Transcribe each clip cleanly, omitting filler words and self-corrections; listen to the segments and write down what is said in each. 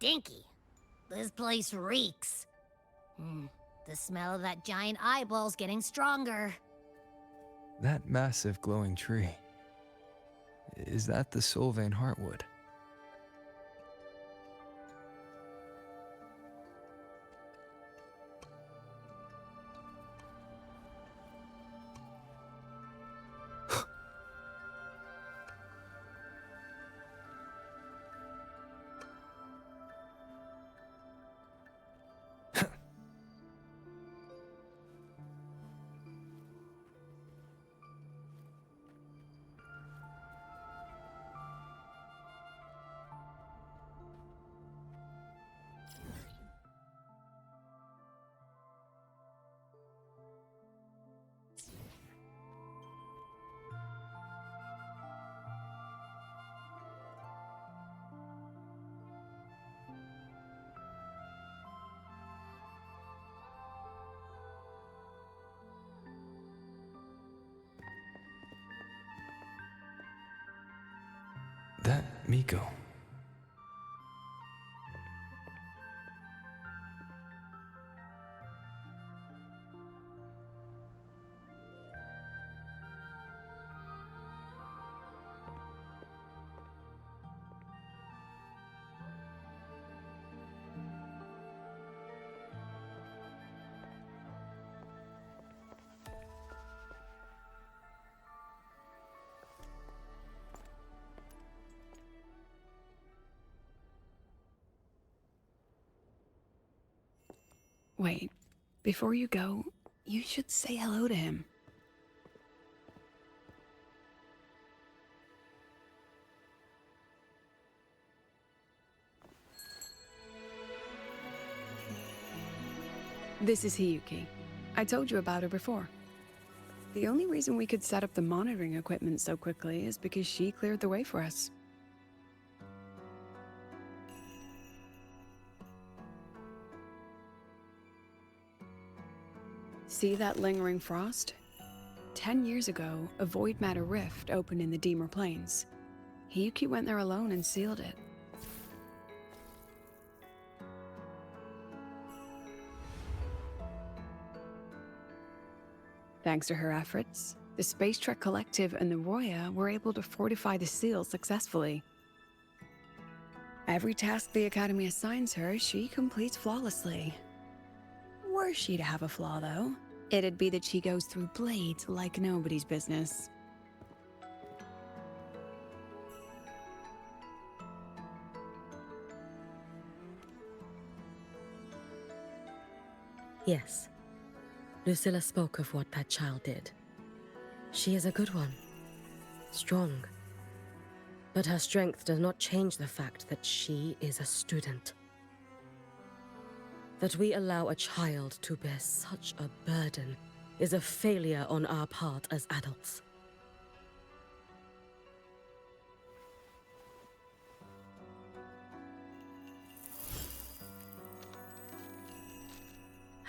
stinky. This place reeks. The smell of that giant eyeball's getting stronger. That massive glowing tree. Is that the Sylvain Heartwood? That Miko. Wait, before you go, you should say hello to him. This is Hiyuki. I told you about her before. The only reason we could set up the monitoring equipment so quickly is because she cleared the way for us. See that lingering frost? 10 years ago, a void matter rift opened in the Deemer Plains. Hiyuki went there alone and sealed it. Thanks to her efforts, the Space Trek Collective and the Roya were able to fortify the seal successfully. Every task the Academy assigns her, she completes flawlessly. Were she to have a flaw, though, it'd be that she goes through blades like nobody's business. Yes. Lucilla spoke of what that child did. She is a good one. Strong. But her strength does not change the fact that she is a student. That we allow a child to bear such a burden is a failure on our part as adults.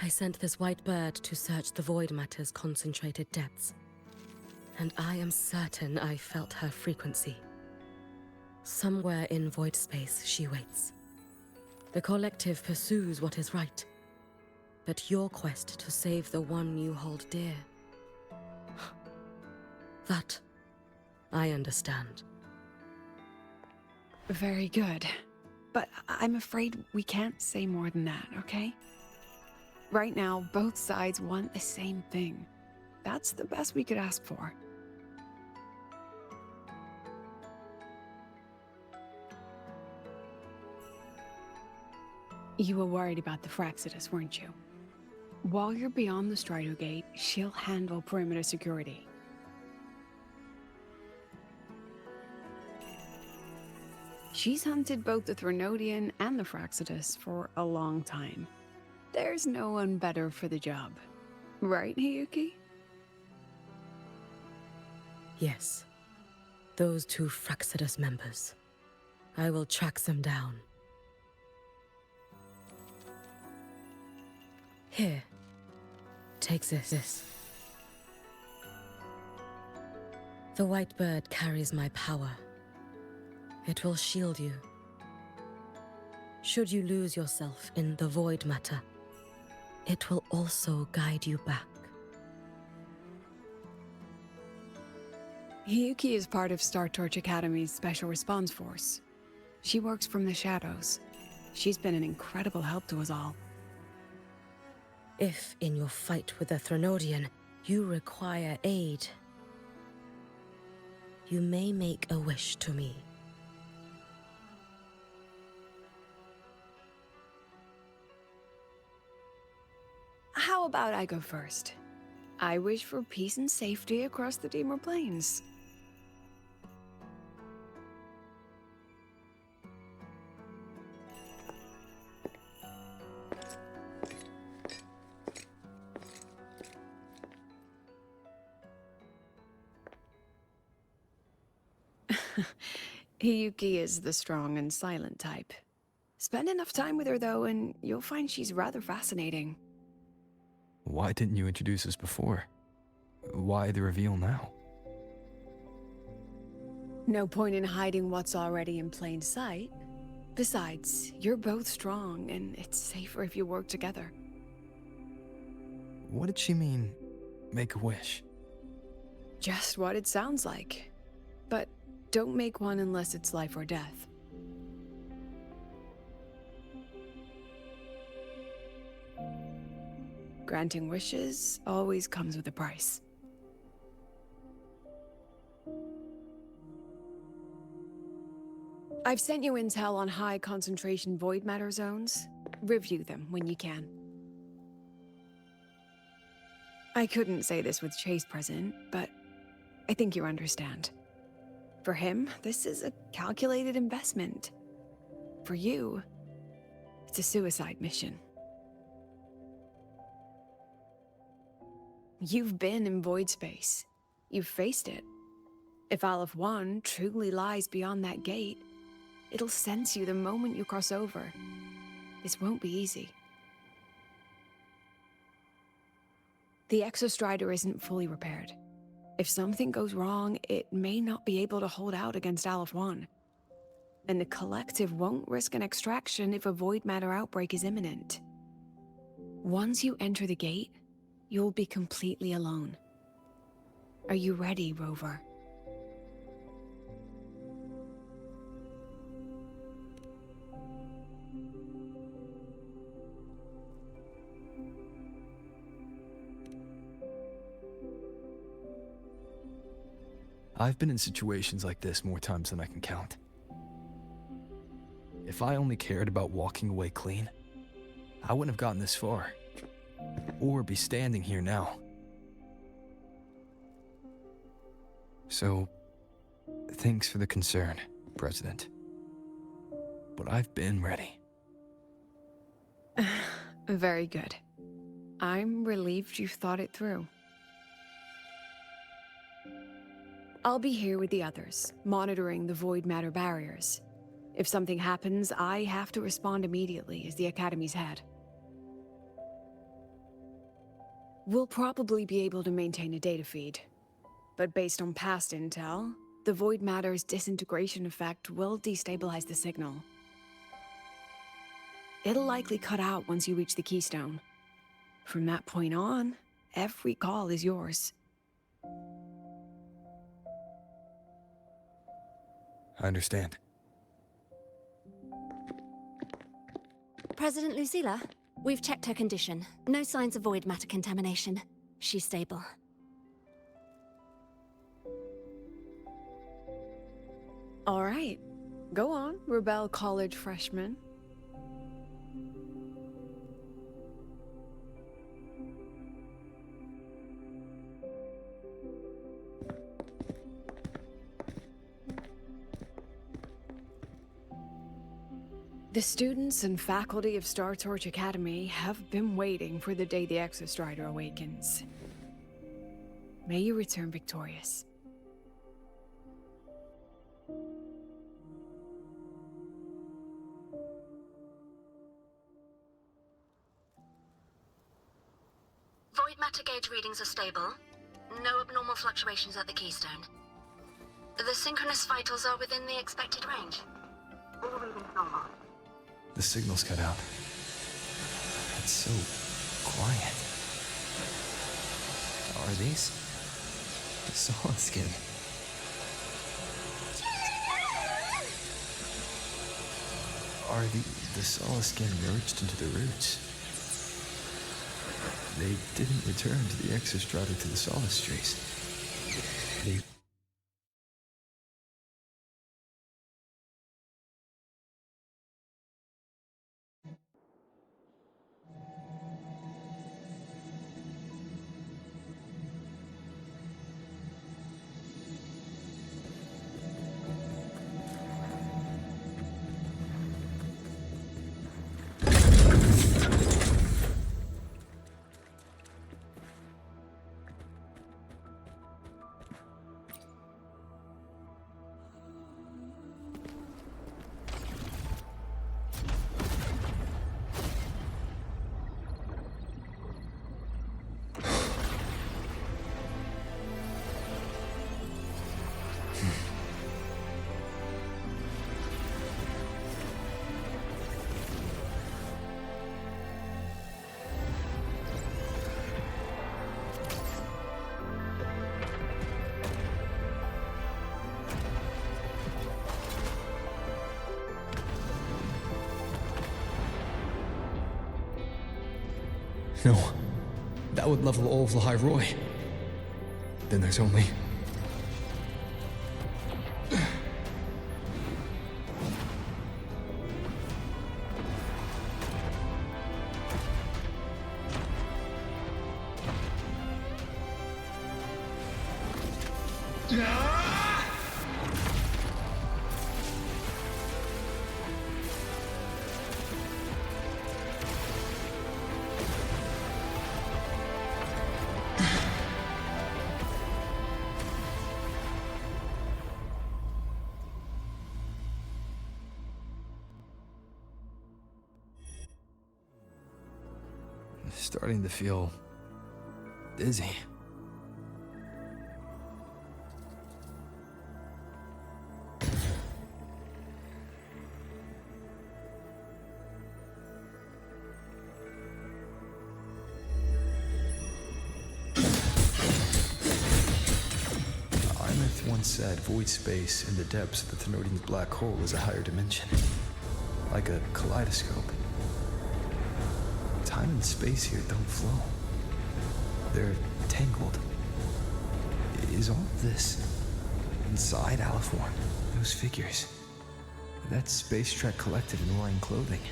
I sent this white bird to search the void matter's concentrated depths, and I am certain I felt her frequency. Somewhere in void space she waits. The collective pursues what is right, but your quest to save the one you hold dear, that I understand. Very good. But I'm afraid we can't say more than that, okay? Right now, both sides want the same thing. That's the best we could ask for. You were worried about the Fraxidus, weren't you? While you're beyond the Strido Gate, she'll handle perimeter security. She's hunted both the Threnodian and the Fraxidus for a long time. There's no one better for the job. Right, Hiyuki? Yes. Those two Fraxidus members. I will track them down. Here. Take this. The white bird carries my power. It will shield you. Should you lose yourself in the void matter, it will also guide you back. Hiyuki is part of Star Torch Academy's Special Response Force. She works from the shadows. She's been an incredible help to us all. If, in your fight with the Threnodian, you require aid, you may make a wish to me. How about I go first? I wish for peace and safety across the Dimmer Plains. Hiyuki is the strong and silent type. Spend enough time with her, though, and you'll find she's rather fascinating. Why didn't you introduce us before? Why the reveal now? No point in hiding what's already in plain sight. Besides, you're both strong, and it's safer if you work together. What did she mean, make a wish? Just what it sounds like. But don't make one unless it's life or death. Granting wishes always comes with a price. I've sent you intel on high concentration void matter zones. Review them when you can. I couldn't say this with Chase present, but I think you understand. For him, this is a calculated investment. For you, it's a suicide mission. You've been in void space. You've faced it. If Aleph 1 truly lies beyond that gate, it'll sense you the moment you cross over. This won't be easy. The Exostrider isn't fully repaired. If something goes wrong, it may not be able to hold out against Aleph 1. And the Collective won't risk an extraction if a void matter outbreak is imminent. Once you enter the gate, you'll be completely alone. Are you ready, Rover? I've been in situations like this more times than I can count. If I only cared about walking away clean, I wouldn't have gotten this far. Or be standing here now. So, thanks for the concern, President. But I've been ready. Very good. I'm relieved you've thought it through. I'll be here with the others, monitoring the void matter barriers. If something happens, I have to respond immediately as the Academy's head. We'll probably be able to maintain a data feed, but based on past intel, the void matter's disintegration effect will destabilize the signal. It'll likely cut out once you reach the keystone. From that point on, every call is yours. I understand. President Lucilla, we've checked her condition. No signs of void matter contamination. She's stable. All right. Go on, Rebel College freshman. The students and faculty of Star Torch Academy have been waiting for the day the Exostrider awakens. May you return victorious. Void matter gauge readings are stable. No abnormal fluctuations at the keystone. The synchronous vitals are within the expected range. All readings normal. The signal's cut out. It's so quiet. Are these solid skin? Are the solid skin merged into the roots? They didn't return to the exostrata to the solistries. They... No, that would level all of the High Roy. Then there's only... Starting to feel dizzy. Imeth once said void space in the depths of the Thenodian's black hole is a higher dimension, like a kaleidoscope. Time and space here don't flow. They're tangled. Is all of this inside Aliform? Those figures. That Space Trek collective in wearing clothing.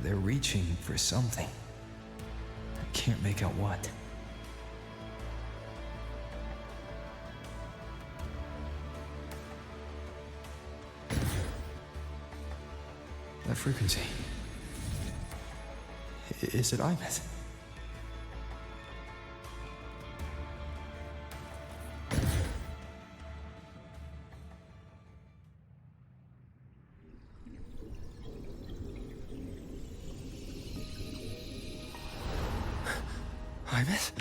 They're reaching for something. I can't make out what. That frequency. Is it Imeth? Imeth?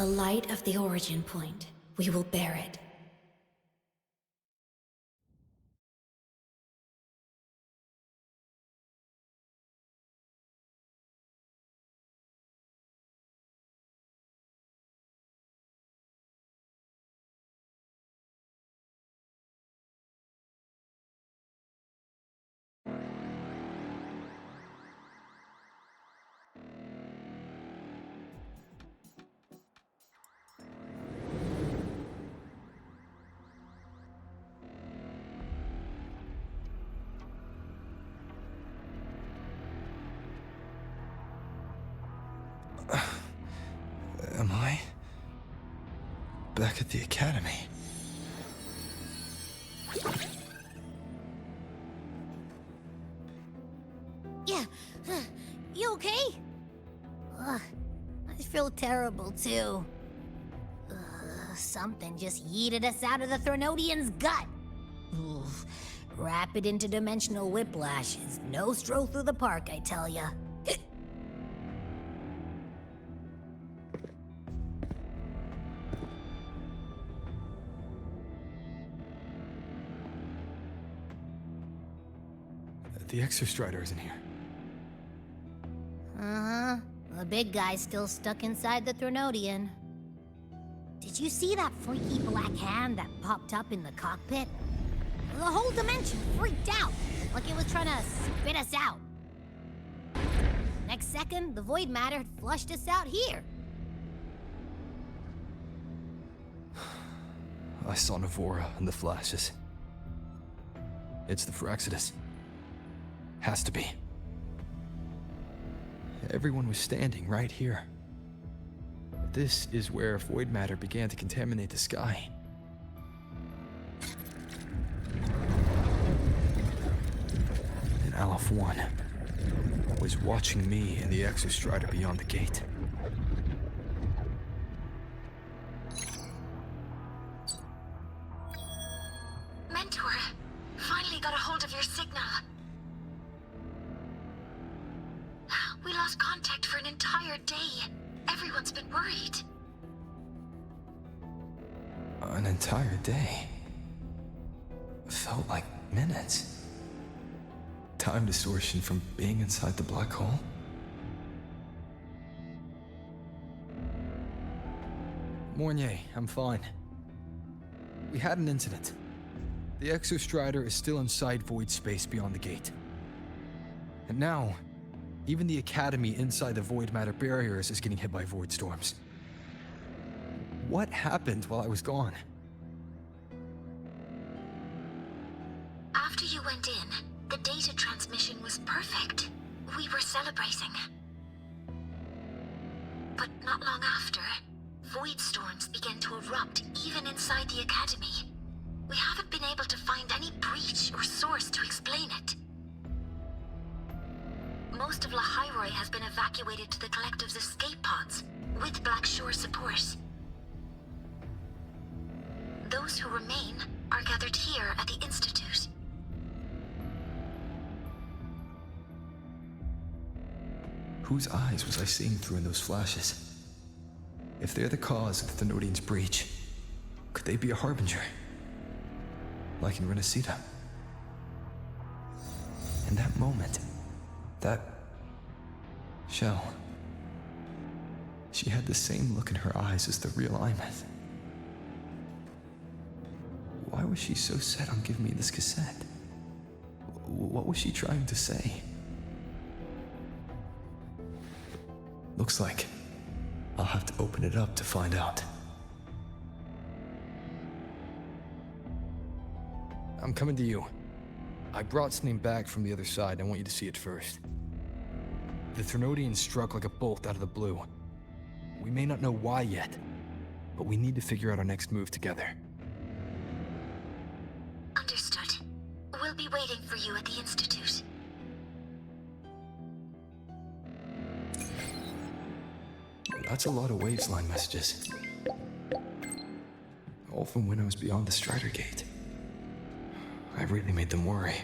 the light of the origin point. We will bear it. Am I back at the academy? Yeah, you okay? Ugh, I feel terrible too. Something just yeeted us out of the Threnodian's gut. Oof. Rapid interdimensional whiplash is no stroll through the park, I tell ya. The Exostrider isn't here. Uh-huh. The big guy's still stuck inside the Threnodian. Did you see that freaky black hand that popped up in the cockpit? The whole dimension freaked out, like it was trying to spit us out. Next second, the void matter had flushed us out here. I saw Navora in the flashes. It's the Phraxidus. Has to be. Everyone was standing right here. This is where void matter began to contaminate the sky. And Aleph 1 was watching me and the Exostrider beyond the gate. Mentor, finally got a hold of your signal. We lost contact for an entire day. Everyone's been worried. An entire day. Felt like minutes. Time distortion from being inside the black hole. Mornier, I'm fine. We had an incident. The Exostrider is still inside void space beyond the gate. And now, even the Academy inside the void matter barriers is getting hit by void storms. What happened while I was gone? After you went in, the data transmission was perfect. We were celebrating. But not long after, void storms began to erupt even inside the Academy. We haven't been able to find any breach or source to explain it. Most of Lahairoi has been evacuated to the Collective's escape pods, with Black Shore support. Those who remain are gathered here at the Institute. Whose eyes was I seeing through in those flashes? If they're the cause of the Thenodian's breach, could they be a harbinger? Like in Renacita? In that moment, that shell, she had the same look in her eyes as the real Imeth. Why was she so set on giving me this cassette? What was she trying to say? Looks like I'll have to open it up to find out. I'm coming to you. I brought something back from the other side. I want you to see it first. The Threnodian struck like a bolt out of the blue. We may not know why yet, but we need to figure out our next move together. Understood. We'll be waiting for you at the Institute. That's a lot of waveline messages. All from when I was beyond the Strider Gate. I really made them worry.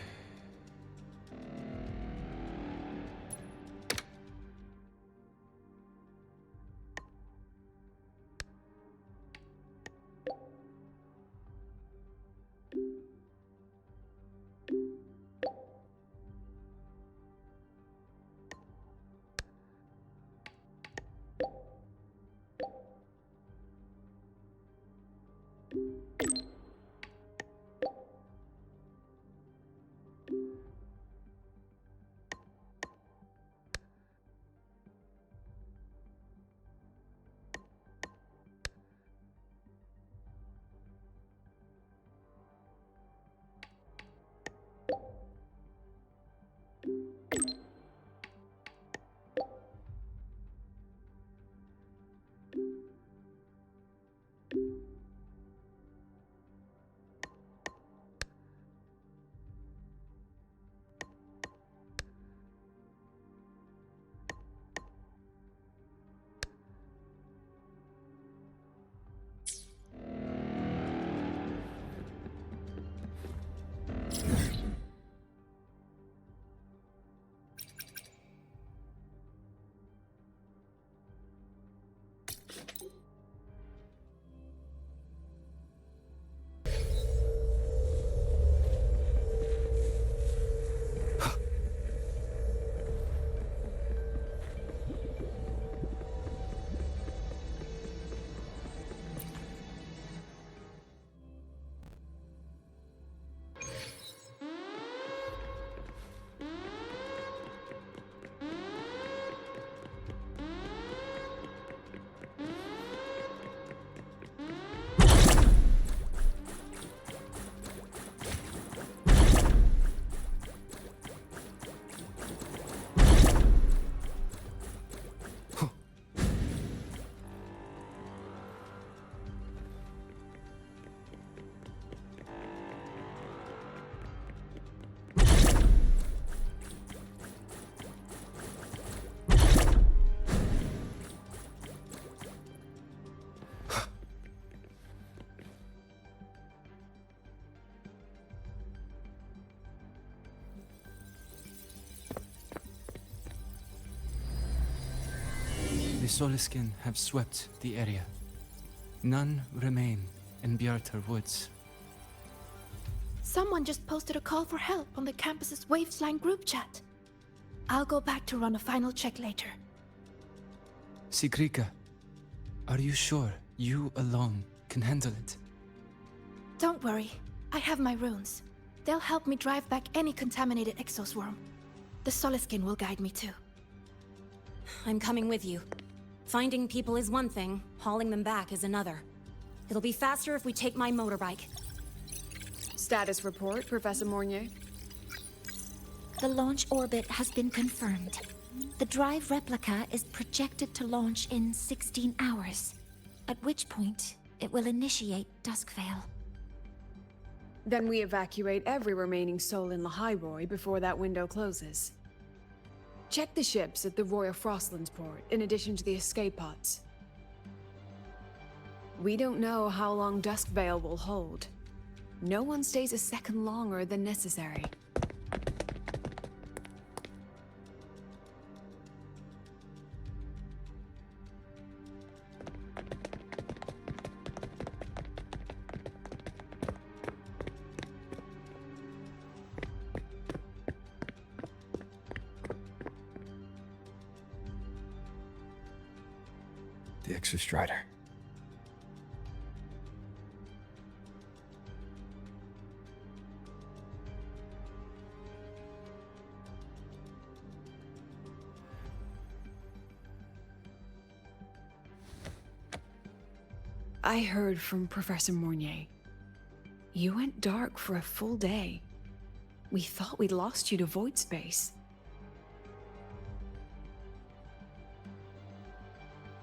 Soliskin have swept the area. None remain in Bjartar Woods. Someone just posted a call for help on the campus's Wavesline group chat. I'll go back to run a final check later. Sigrika, are you sure you alone can handle it? Don't worry, I have my runes. They'll help me drive back any contaminated exoswarm. The Soliskin will guide me too. I'm coming with you. Finding people is one thing, hauling them back is another. It'll be faster if we take my motorbike. Status report, Professor Mornier. The launch orbit has been confirmed. The drive replica is projected to launch in 16 hours, at which point it will initiate Duskvale. Then we evacuate every remaining soul in Lahairoi before that window closes. Check the ships at the Royal Frostlands port, in addition to the escape pods. We don't know how long Duskvale will hold. No one stays a second longer than necessary. The Exostrider. I heard from Professor Mornier. You went dark for a full day. We thought we'd lost you to void space.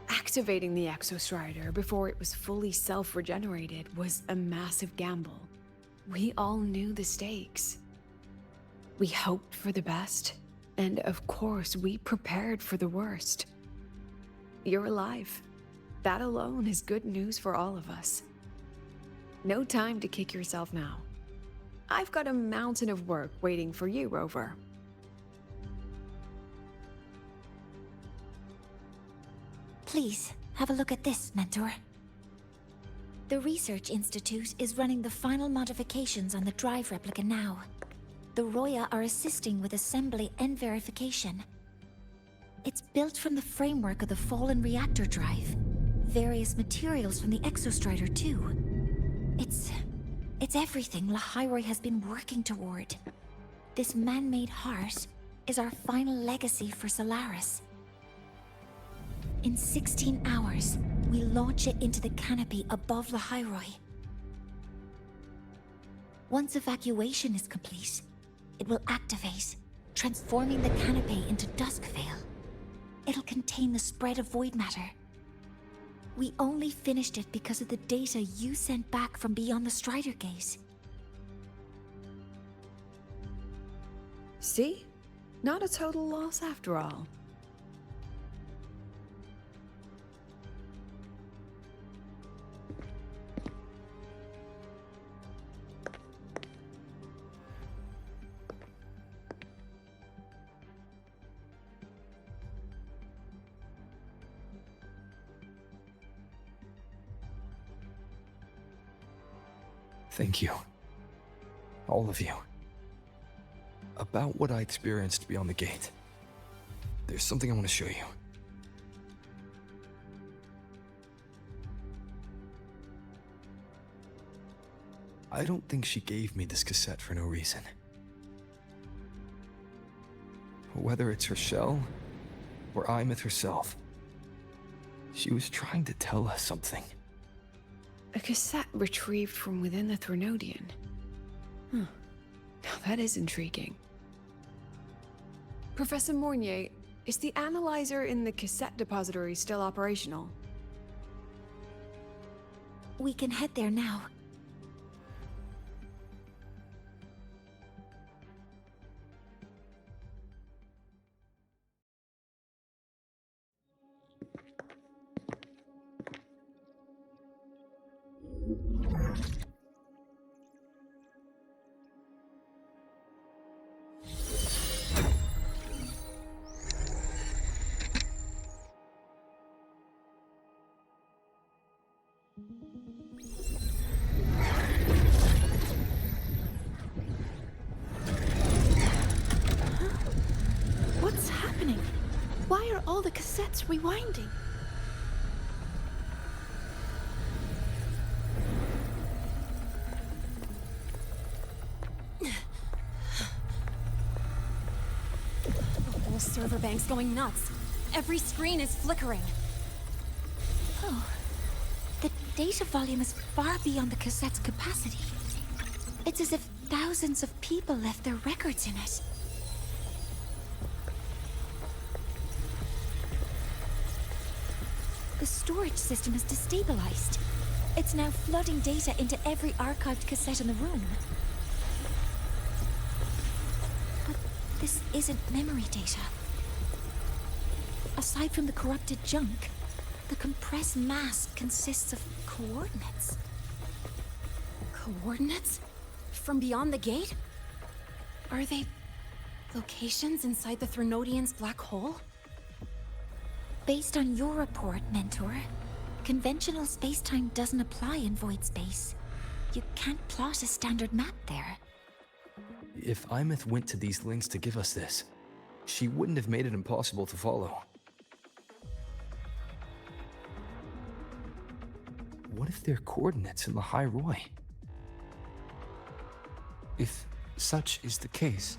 Activating the Exostrider before it was fully self-regenerated was a massive gamble. We all knew the stakes. We hoped for the best, and of course we prepared for the worst. You're alive. That alone is good news for all of us. No time to kick yourself now. I've got a mountain of work waiting for you, Rover. Please, have a look at this, Mentor. The Research Institute is running the final modifications on the drive replica now. The Roya are assisting with assembly and verification. It's built from the framework of the fallen reactor drive. Various materials from the Exostrider, too. It's everything Lahairoi has been working toward. This man-made heart is our final legacy for Solaris. In 16 hours, we launch it into the canopy above Lahairoi. Once evacuation is complete, it will activate, transforming the canopy into Duskvale. It'll contain the spread of void matter. We only finished it because of the data you sent back from beyond the Strider Gate. See? Not a total loss after all. Thank you. All of you. About what I experienced beyond the gate. There's something I want to show you. I don't think she gave me this cassette for no reason. Whether it's her shell, or Imeth herself, she was trying to tell us something. A cassette retrieved from within the Threnodian. Huh. Now that is intriguing. Professor Mornier, is the analyzer in the cassette depository still operational? We can head there now. It's rewinding. The whole server bank's going nuts. Every screen is flickering. Oh. The data volume is far beyond the cassette's capacity. It's as if thousands of people left their records in it. The storage system is destabilized. It's now flooding data into every archived cassette in the room. But this isn't memory data. Aside from the corrupted junk, the compressed mass consists of coordinates. Coordinates? From beyond the gate? Are they locations inside the Threnodian's black hole? Based on your report, Mentor, conventional space-time doesn't apply in void space. You can't plot a standard map there. If Imeth went to these links to give us this, she wouldn't have made it impossible to follow. What if they're coordinates in the High Roy? If such is the case,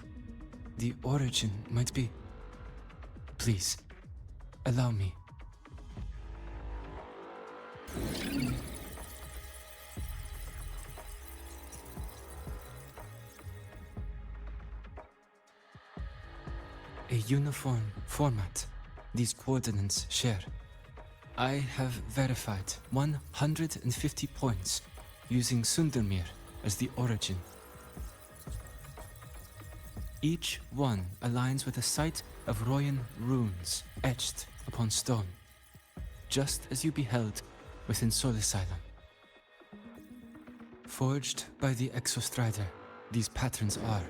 the origin might be... Please, allow me. A uniform format these coordinates share. I have verified 150 points using Sundermere as the origin. Each one aligns with a site of Royan runes etched upon stone, just as you beheld within Solisylum. Forged by the Exostrider, these patterns are.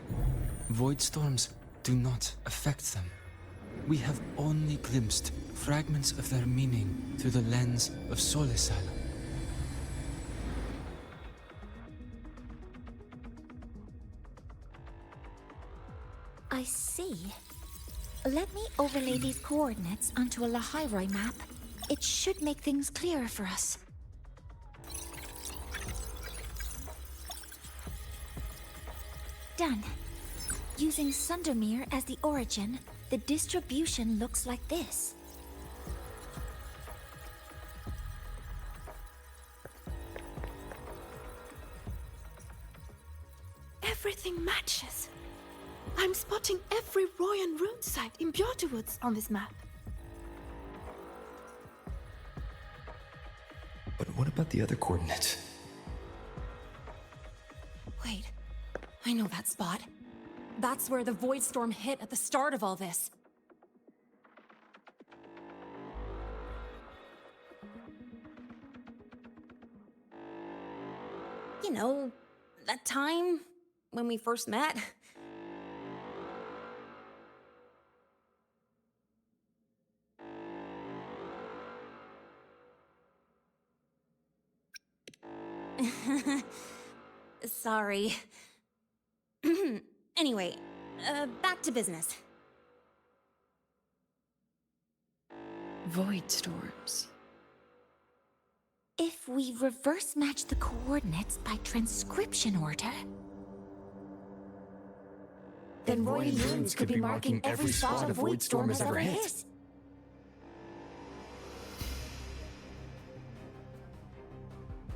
Void storms do not affect them. We have only glimpsed fragments of their meaning through the lens of Solisylum. I see. Let me overlay these coordinates onto a Lahairoi map. It should make things clearer for us. Done. Using Sundermere as the origin, the distribution looks like this. Everything matches. I'm spotting every Royan rune site in Bjorterwoods on this map. But what about the other coordinates? Wait, I know that spot. That's where the void storm hit at the start of all this. You know, that time when we first met. Sorry. Anyway, back to business. Void storms. If we reverse match the coordinates by transcription order, then Royan runes could be marking every spot a void storm has ever hit.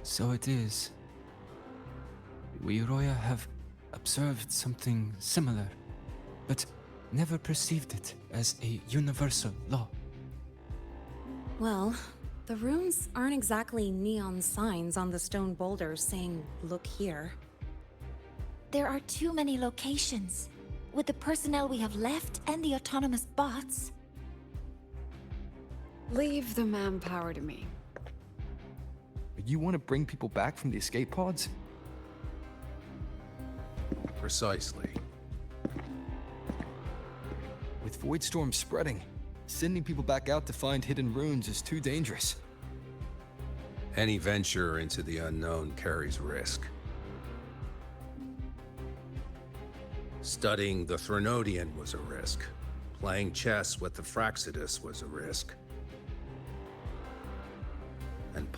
So it is. We Roya have observed something similar, but never perceived it as a universal law. Well, the runes aren't exactly neon signs on the stone boulders saying, "Look here." There are too many locations. With the personnel we have left and the autonomous bots, Leave the manpower to me. You want to bring people back from the escape pods? Precisely. With void storms spreading, sending people back out to find hidden runes is too dangerous. Any venture into the unknown carries risk. Studying the Threnodian was a risk. Playing chess with the Fraxidus was a risk.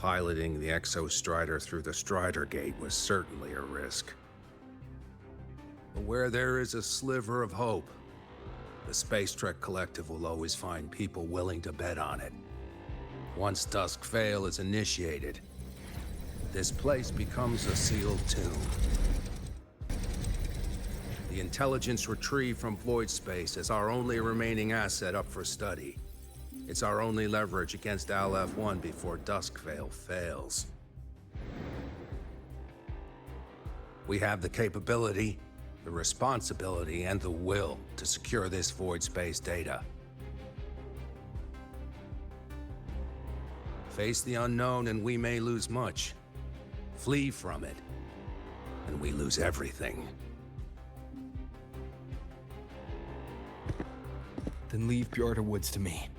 piloting the Exostrider through the Strider Gate was certainly a risk. But where there is a sliver of hope, the Space Trek Collective will always find people willing to bet on it. Once Dusk Vale is initiated, this place becomes a sealed tomb. The intelligence retrieved from void space is our only remaining asset up for study. It's our only leverage against Aleph-1 before Dusk Vale fails. We have the capability, the responsibility, and the will to secure this void space data. Face the unknown and we may lose much. Flee from it, and we lose everything. Then leave Bjorda Woods to me.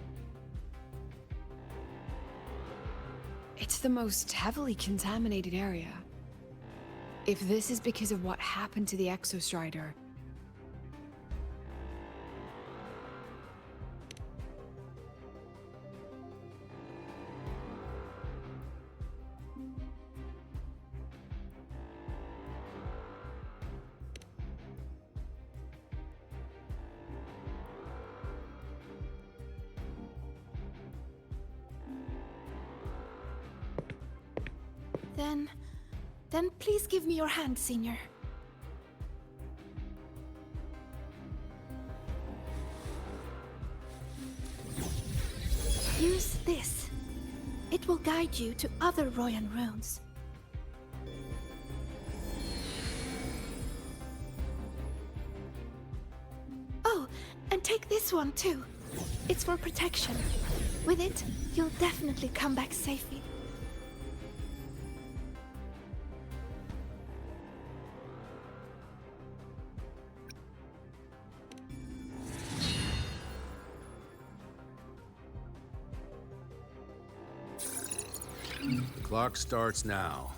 It's the most heavily contaminated area. If this is because of what happened to the Exostrider, Then please give me your hand, Senior. Use this. It will guide you to other Royan runes. Oh, and take this one too. It's for protection. With it, you'll definitely come back safely. The clock starts now.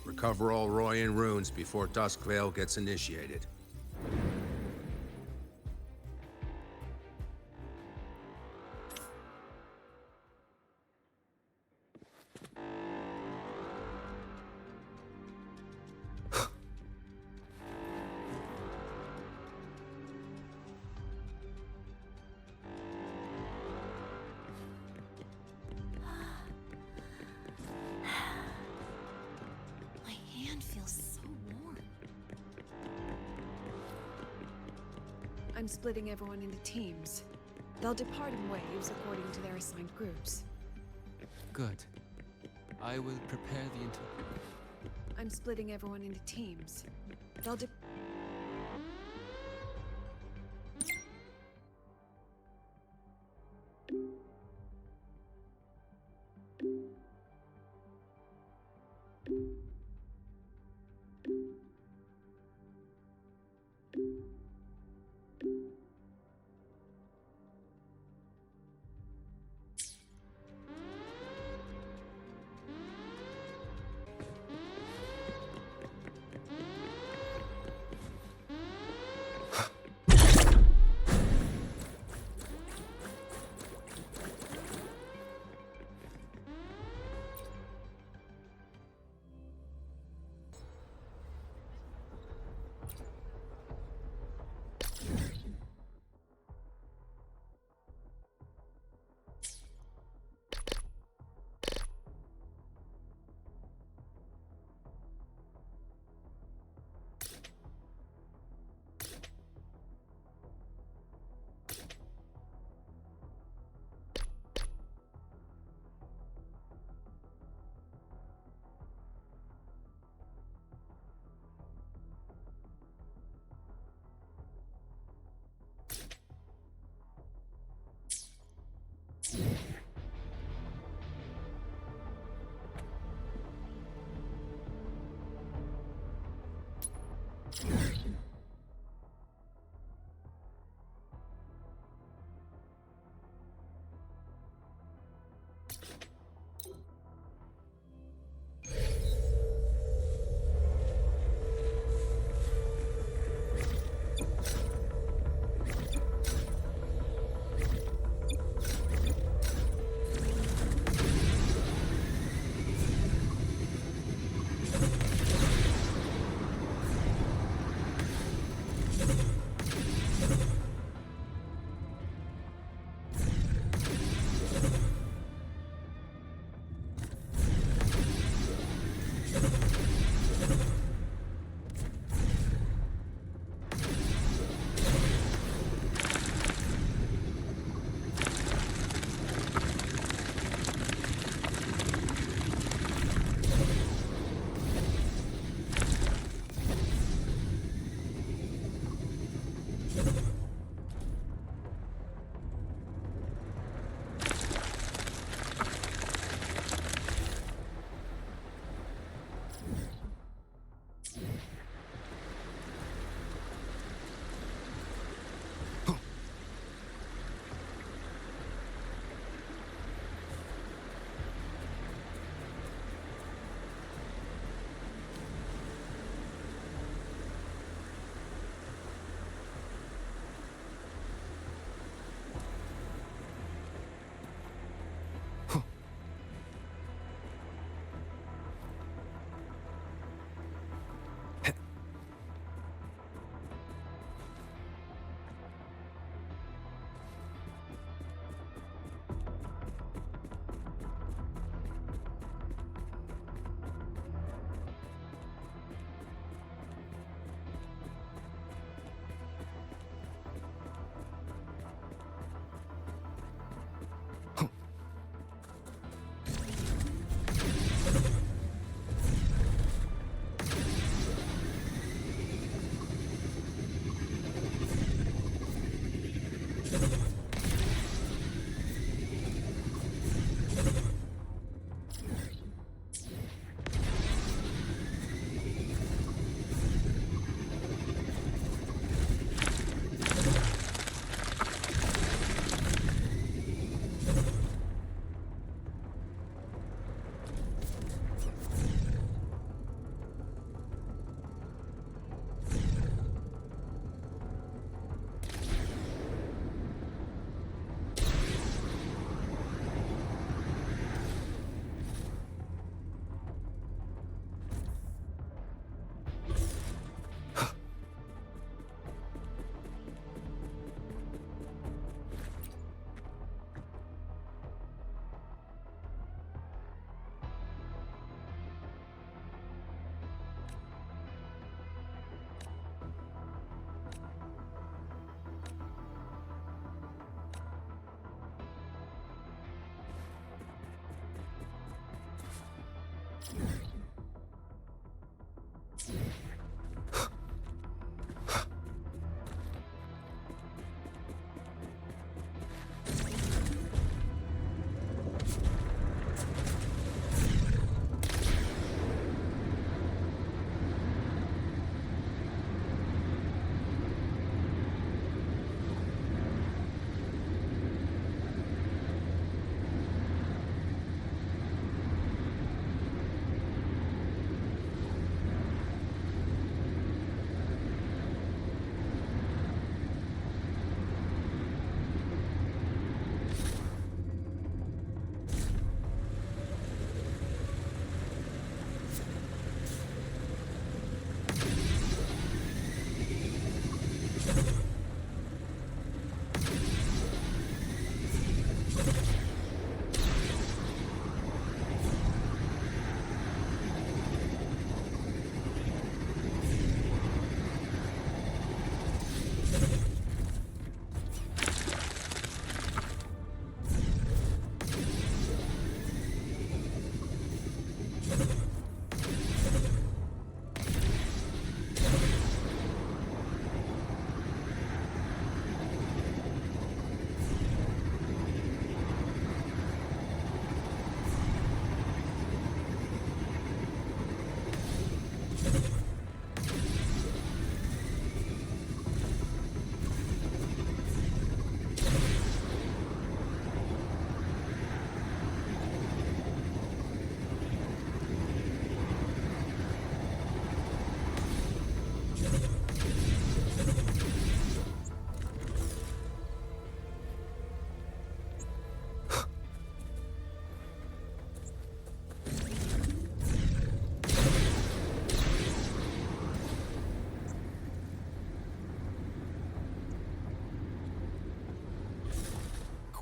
Recover all Royan runes before Dusk Vale gets initiated. I'm splitting everyone into teams. They'll depart in waves according to their assigned groups. Good. I will prepare the I'm splitting everyone into teams. They'll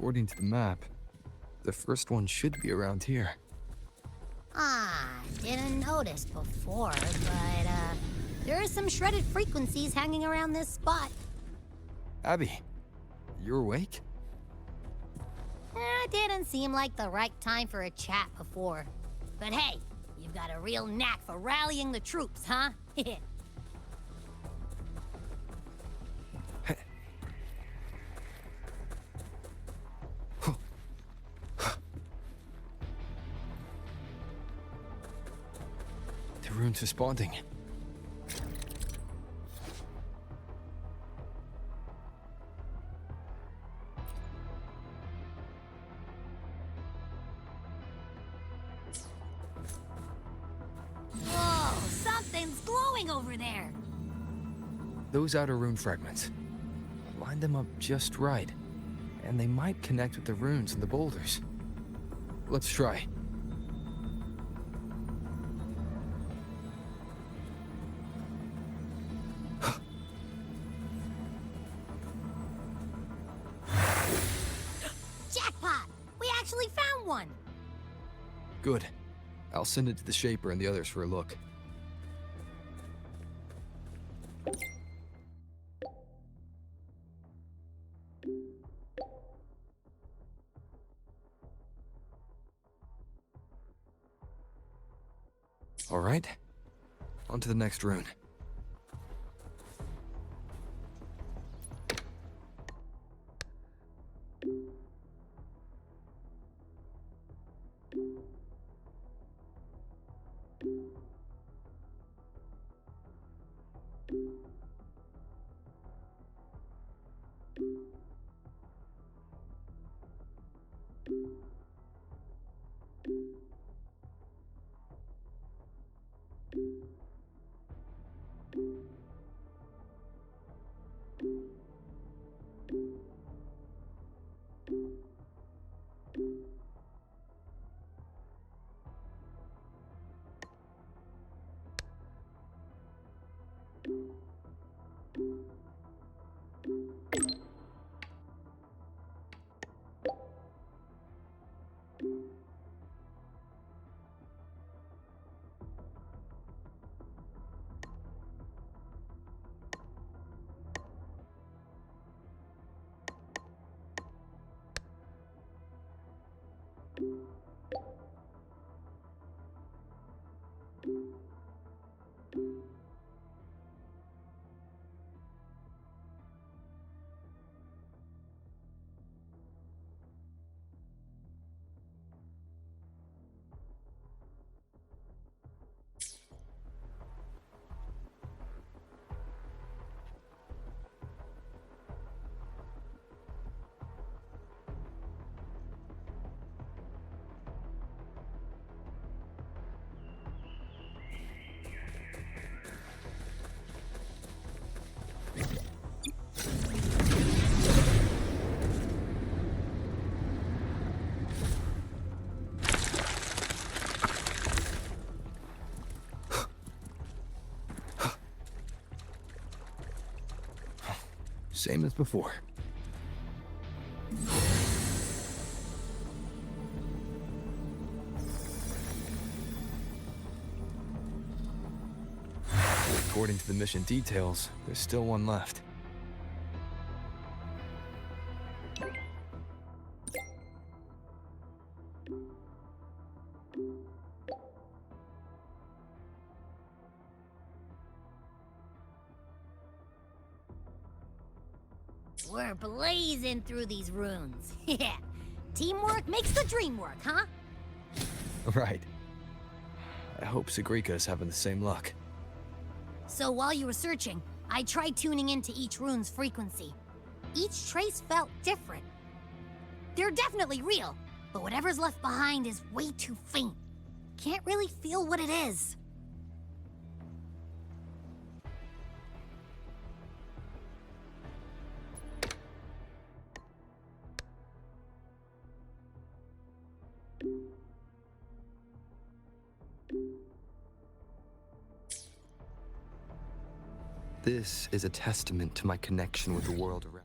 According to the map, the first one should be around here. Didn't notice before, but, there are some shredded frequencies hanging around this spot. Abby, you awake? Didn't seem like the right time for a chat before. But hey, you've got a real knack for rallying the troops, huh? The rune's responding. Whoa, something's glowing over there. Those outer rune fragments. Line them up just right, and they might connect with the runes and the boulders. Let's try. Jackpot! We actually found one! Good. I'll send it to the Shaper and the others for a look. All right. On to the next rune. Same as before. According to the mission details, there's still one left. We're blazing through these runes. Yeah. Teamwork makes the dream work, huh? Right. I hope Sagrika's having the same luck. So while you were searching, I tried tuning into each rune's frequency. Each trace felt different. They're definitely real, but whatever's left behind is way too faint. Can't really feel what it is. This is a testament to my connection with the world around.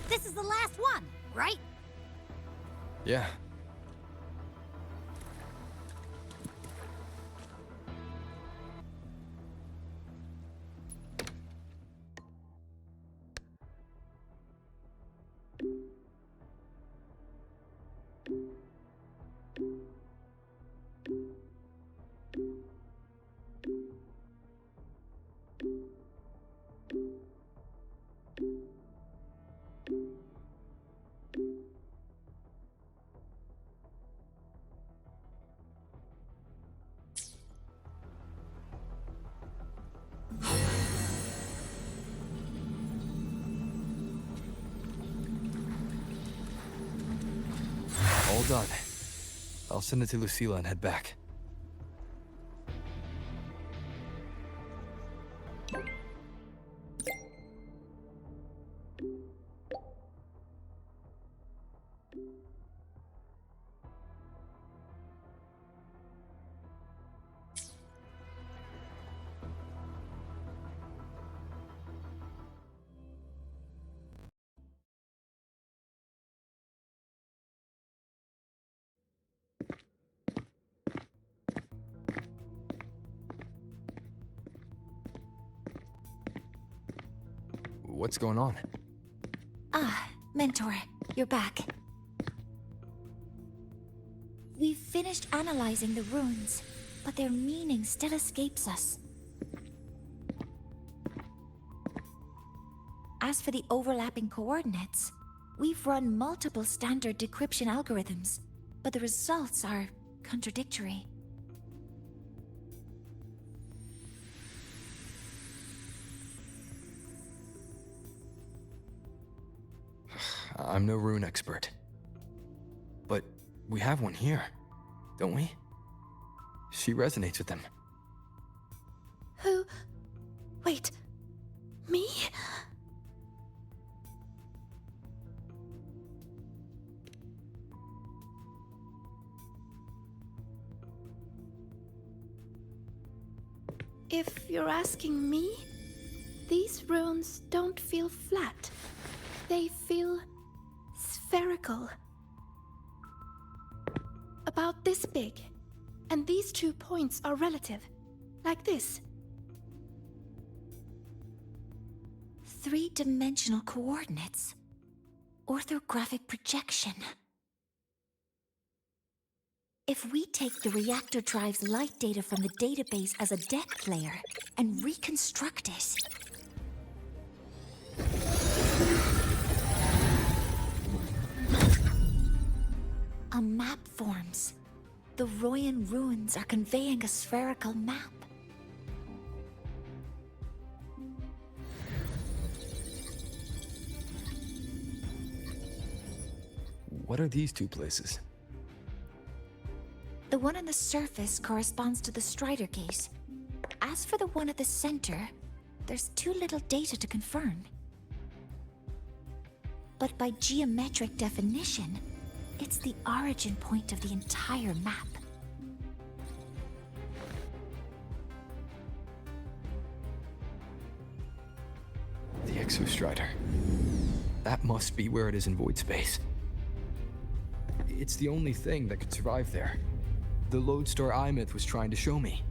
This is the last one, right? Yeah. All done. I'll send it to Lucilla and head back. What's going on? Ah, Mentor, you're back. We've finished analyzing the runes, but their meaning still escapes us. As for the overlapping coordinates, we've run multiple standard decryption algorithms, but the results are contradictory. I'm no rune expert. But we have one here, don't we? She resonates with them. Who? Wait. Me? If you're asking me, these runes don't feel flat. They feel spherical. About this big. And these 2 points are relative. Like this. 3-dimensional coordinates. Orthographic projection. If we take the reactor drive's light data from the database as a depth layer and reconstruct it... a map forms. The Royan ruins are conveying a spherical map. What are these 2 places? The one on the surface corresponds to the Strider Gate. As for the one at the center, there's too little data to confirm. But by geometric definition, it's the origin point of the entire map. The Exostrider. That must be where it is in void space. It's the only thing that could survive there. The Lodestar Eye-Myth was trying to show me.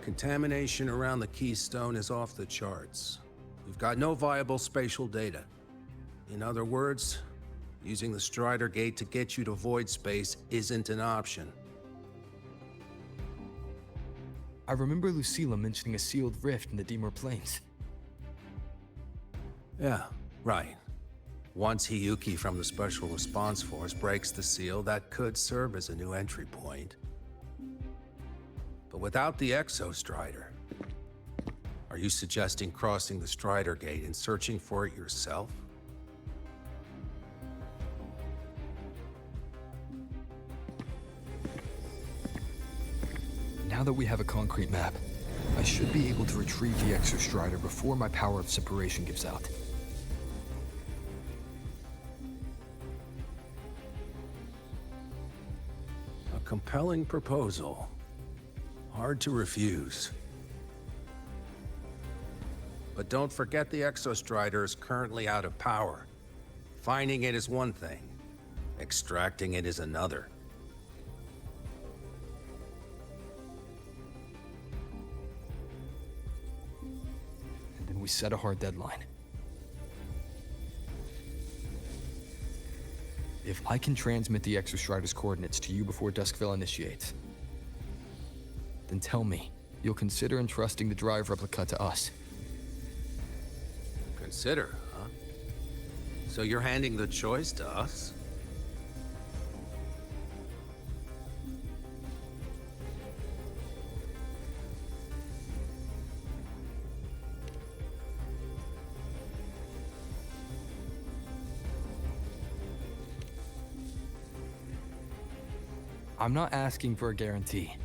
Contamination around the Keystone is off the charts. We've got no viable spatial data. In other words, using the Strider Gate to get you to void space isn't an option. I remember Lucilla mentioning a sealed rift in the Dimor Plains. Yeah, right. Once Hiyuki from the Special Response Force breaks the seal, that could serve as a new entry point. But without the Exostrider, are you suggesting crossing the Strider Gate and searching for it yourself? Now that we have a concrete map, I should be able to retrieve the Exostrider before my power of separation gives out. A compelling proposal. Hard to refuse. But don't forget the Exostrider is currently out of power. Finding it is one thing. Extracting it is another. And then we set a hard deadline. If I can transmit the Exostrider's coordinates to you before Duskville initiates, then tell me you'll consider entrusting the drive replica to us. Consider, huh? So you're handing the choice to us? I'm not asking for a guarantee.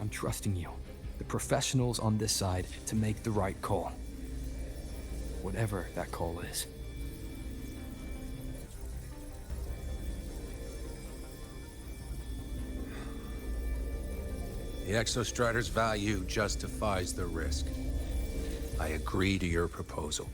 I'm trusting you, the professionals on this side, to make the right call. Whatever that call is. The Exostrider's value justifies the risk. I agree to your proposal.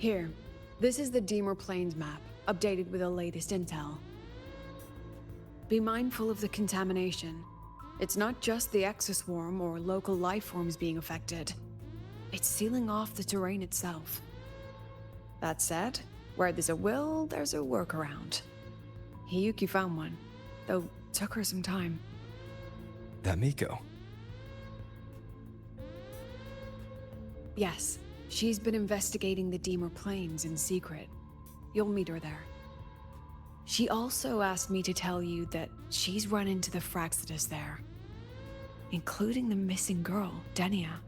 Here, this is the Deemer Plains map, updated with the latest intel. Be mindful of the contamination. It's not just the exoswarm or local life forms being affected. It's sealing off the terrain itself. That said, where there's a will, there's a workaround. Hiyuki found one, though took her some time. That Miko. Yes, she's been investigating the Deemer Plains in secret. You'll meet her there. She also asked me to tell you that she's run into the Fraxidus there, including the missing girl, Denia.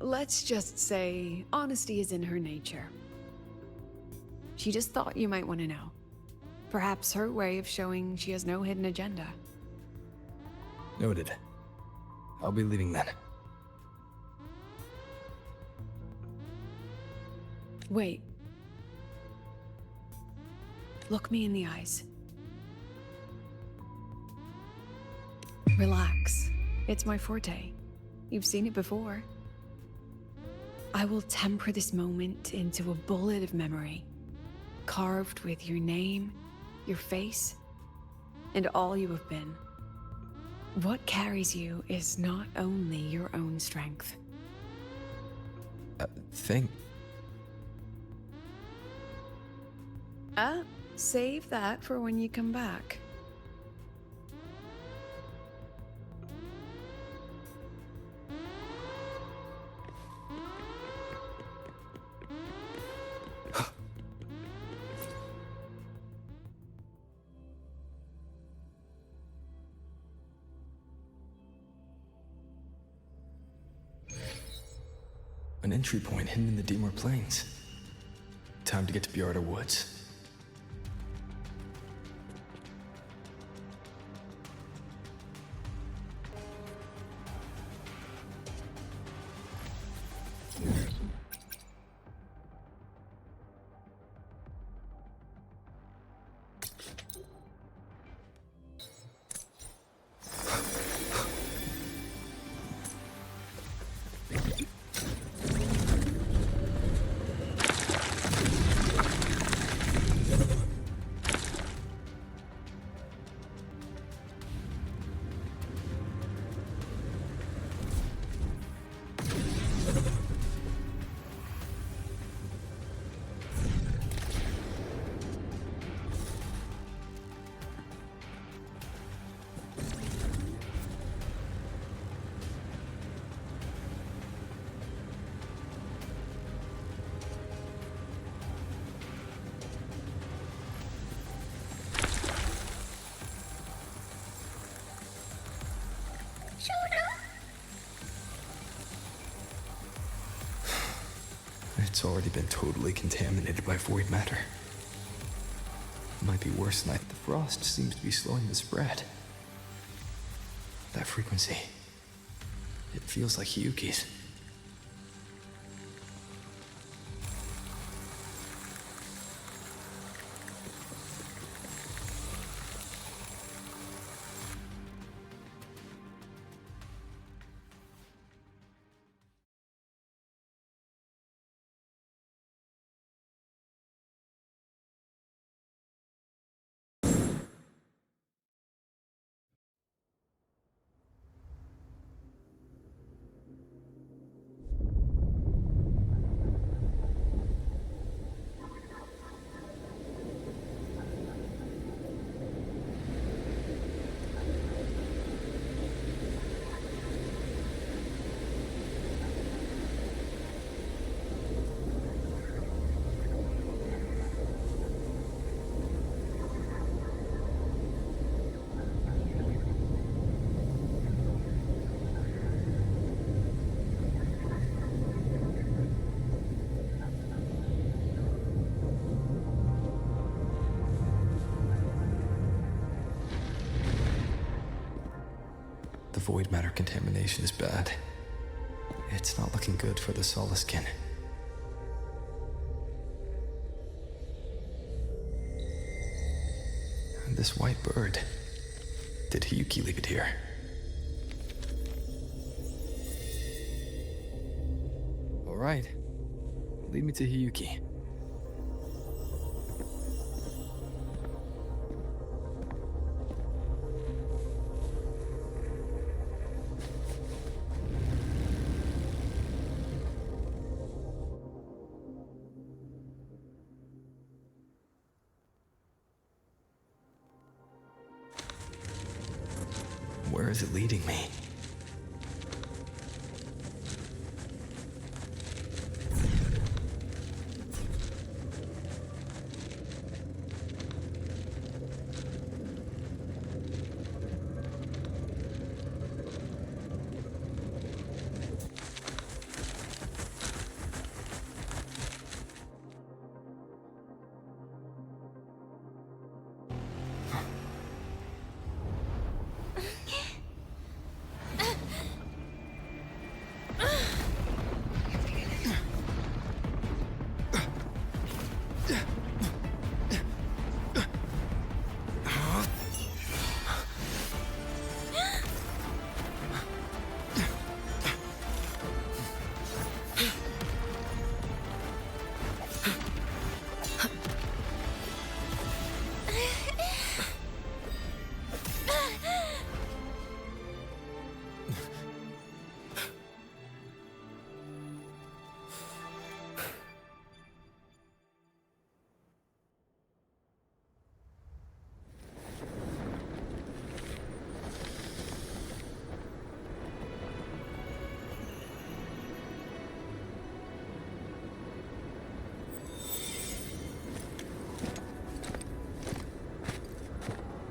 Let's just say honesty is in her nature. She just thought you might want to know. Perhaps her way of showing she has no hidden agenda. Noted. I'll be leaving then. Wait. Look me in the eyes. Relax. It's my forte. You've seen it before. I will temper this moment into a bullet of memory, carved with your name, your face, and all you have been. What carries you is not only your own strength. Save that for when you come back. An entry point hidden in the Deemer Plains. Time to get to Bjarda Woods. It's already been totally contaminated by void matter. It might be worse than the frost seems to be slowing the spread. That frequency, it feels like Hiyuki's. The void matter contamination is bad. It's not looking good for the Soliskin. And this white bird. Did Hiyuki leave it here? All right. Lead me to Hiyuki. Where is it leading me?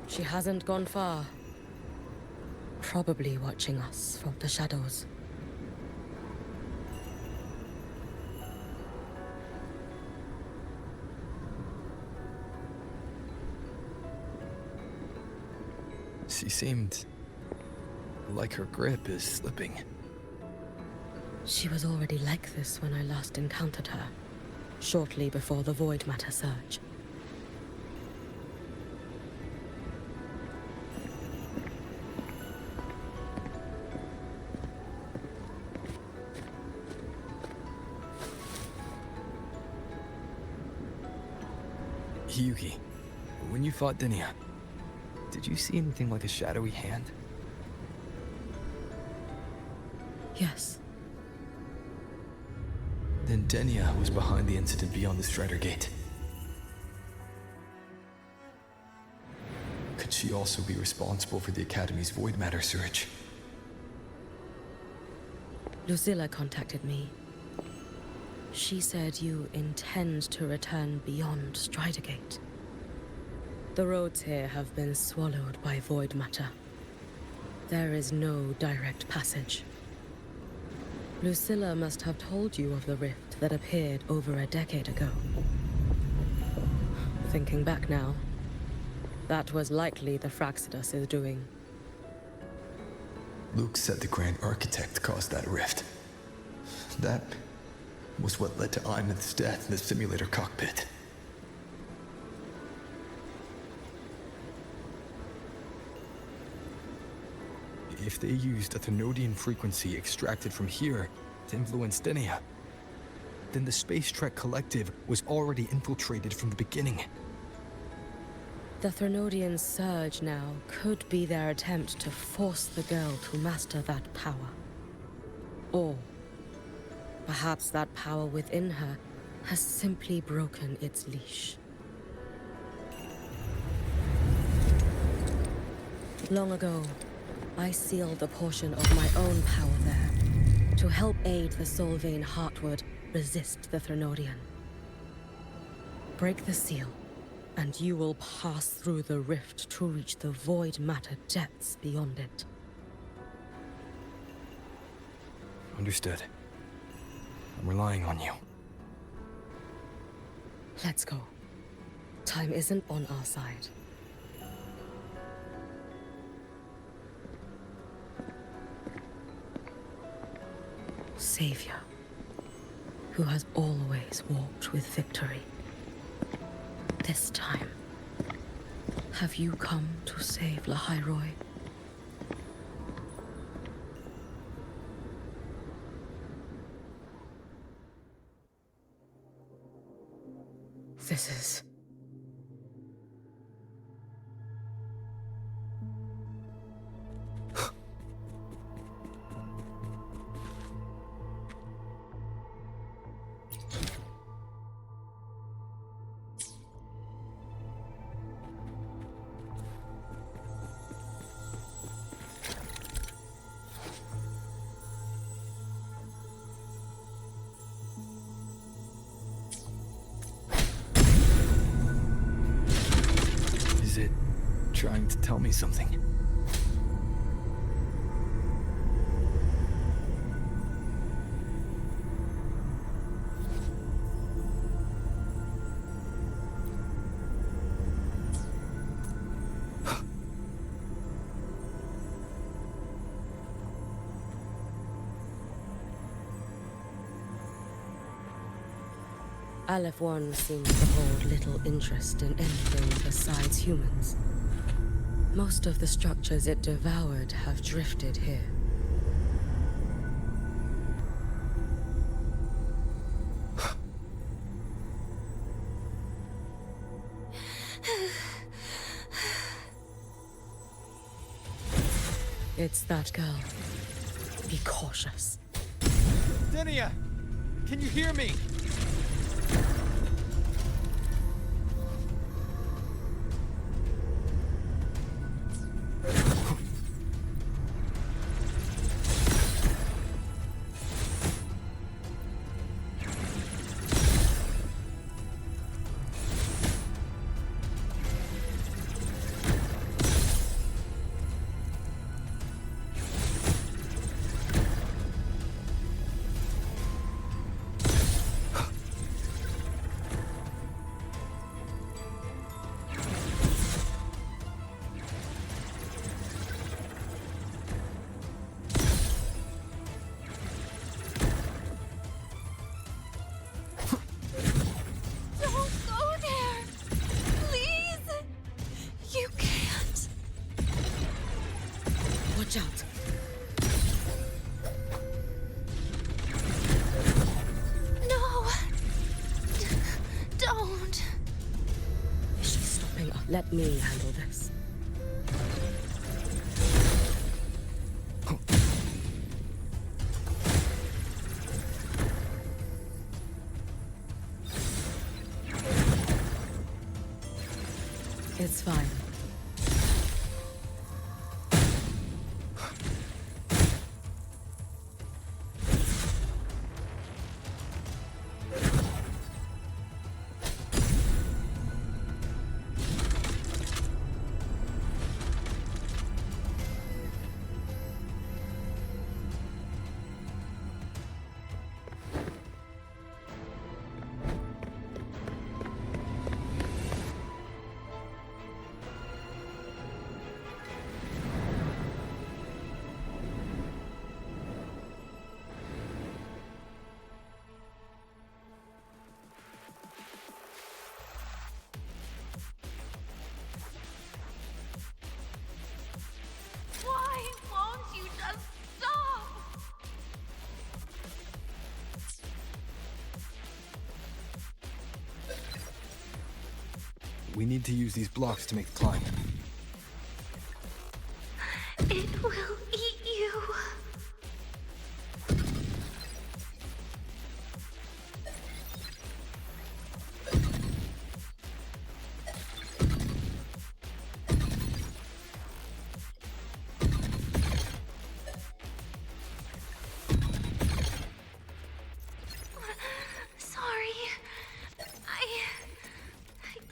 She hasn't gone far. Probably watching us from the shadows. She seemed like her grip is slipping. She was already like this when I last encountered her, shortly before the void matter surge. Hiyuki, when you fought Denia, did you see anything like a shadowy hand? Yes. Then Denia was behind the incident beyond the Strider Gate. Could she also be responsible for the Academy's void matter surge? Lucilla contacted me. She said you intend to return beyond Strider Gate. The roads here have been swallowed by void matter. There is no direct passage. Lucilla must have told you of the rift that appeared over a decade ago. Thinking back now, that was likely the Fraxidus' doing. Luke said the Grand Architect caused that rift. That was what led to Imith's death in the simulator cockpit. If they used a Thenodian frequency extracted from here to influence Denia, then the Space Trek Collective was already infiltrated from the beginning. The Thenodian surge now could be their attempt to force the girl to master that power. Or perhaps that power within her has simply broken its leash. Long ago, I sealed a portion of my own power there to help aid the Solvane Heartwood resist the Thenodian. Break the seal, and you will pass through the rift to reach the void matter depths beyond it. Understood. I'm relying on you. Let's go. Time isn't on our side. Savior, who has always walked with victory. This time, have you come to save Lahairoi? This is... Is it trying to tell me something? Aleph One seems to hold little interest in anything besides humans. Most of the structures it devoured have drifted here. It's that girl. Be cautious. Denia! Can you hear me? Watch out. No! Don't! Is she stopping us? Let me handle this. It's fine. We need to use these blocks to make the climb. It will eat you. Sorry.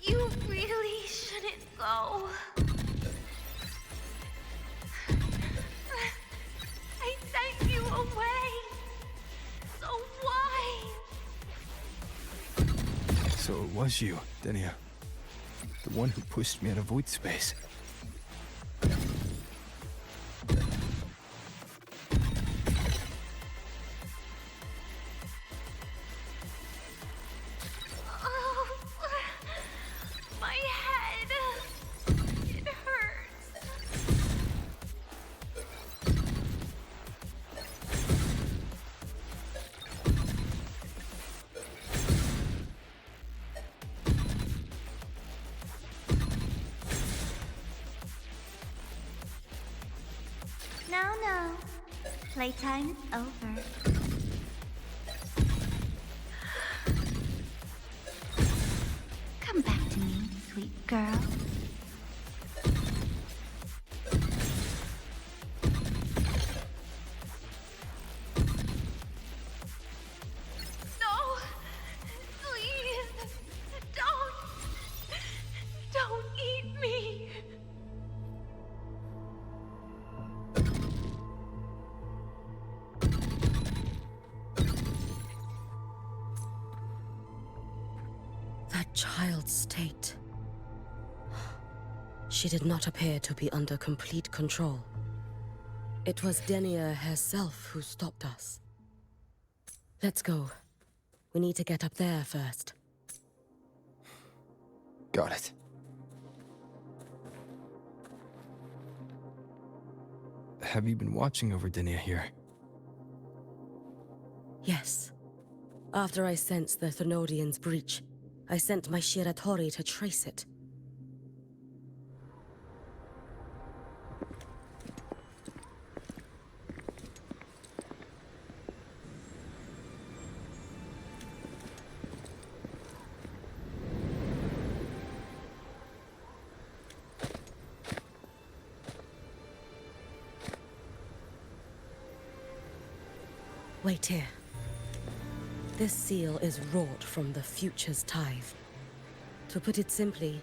You really shouldn't go. I sent you away. So why? So it was you, Denia. The one who pushed me out of void space. Oh, my head. It hurts. No. Playtime is over. Come back to me, sweet girl. No! Please! Don't eat me! That child's state. She did not appear to be under complete control. It was Denia herself who stopped us. Let's go. We need to get up there first. Got it. Have you been watching over Denia here? Yes. After I sensed the Thenodian's breach, I sent my Shiratori to trace it. Wait here. This seal is wrought from the future's tithe. To put it simply,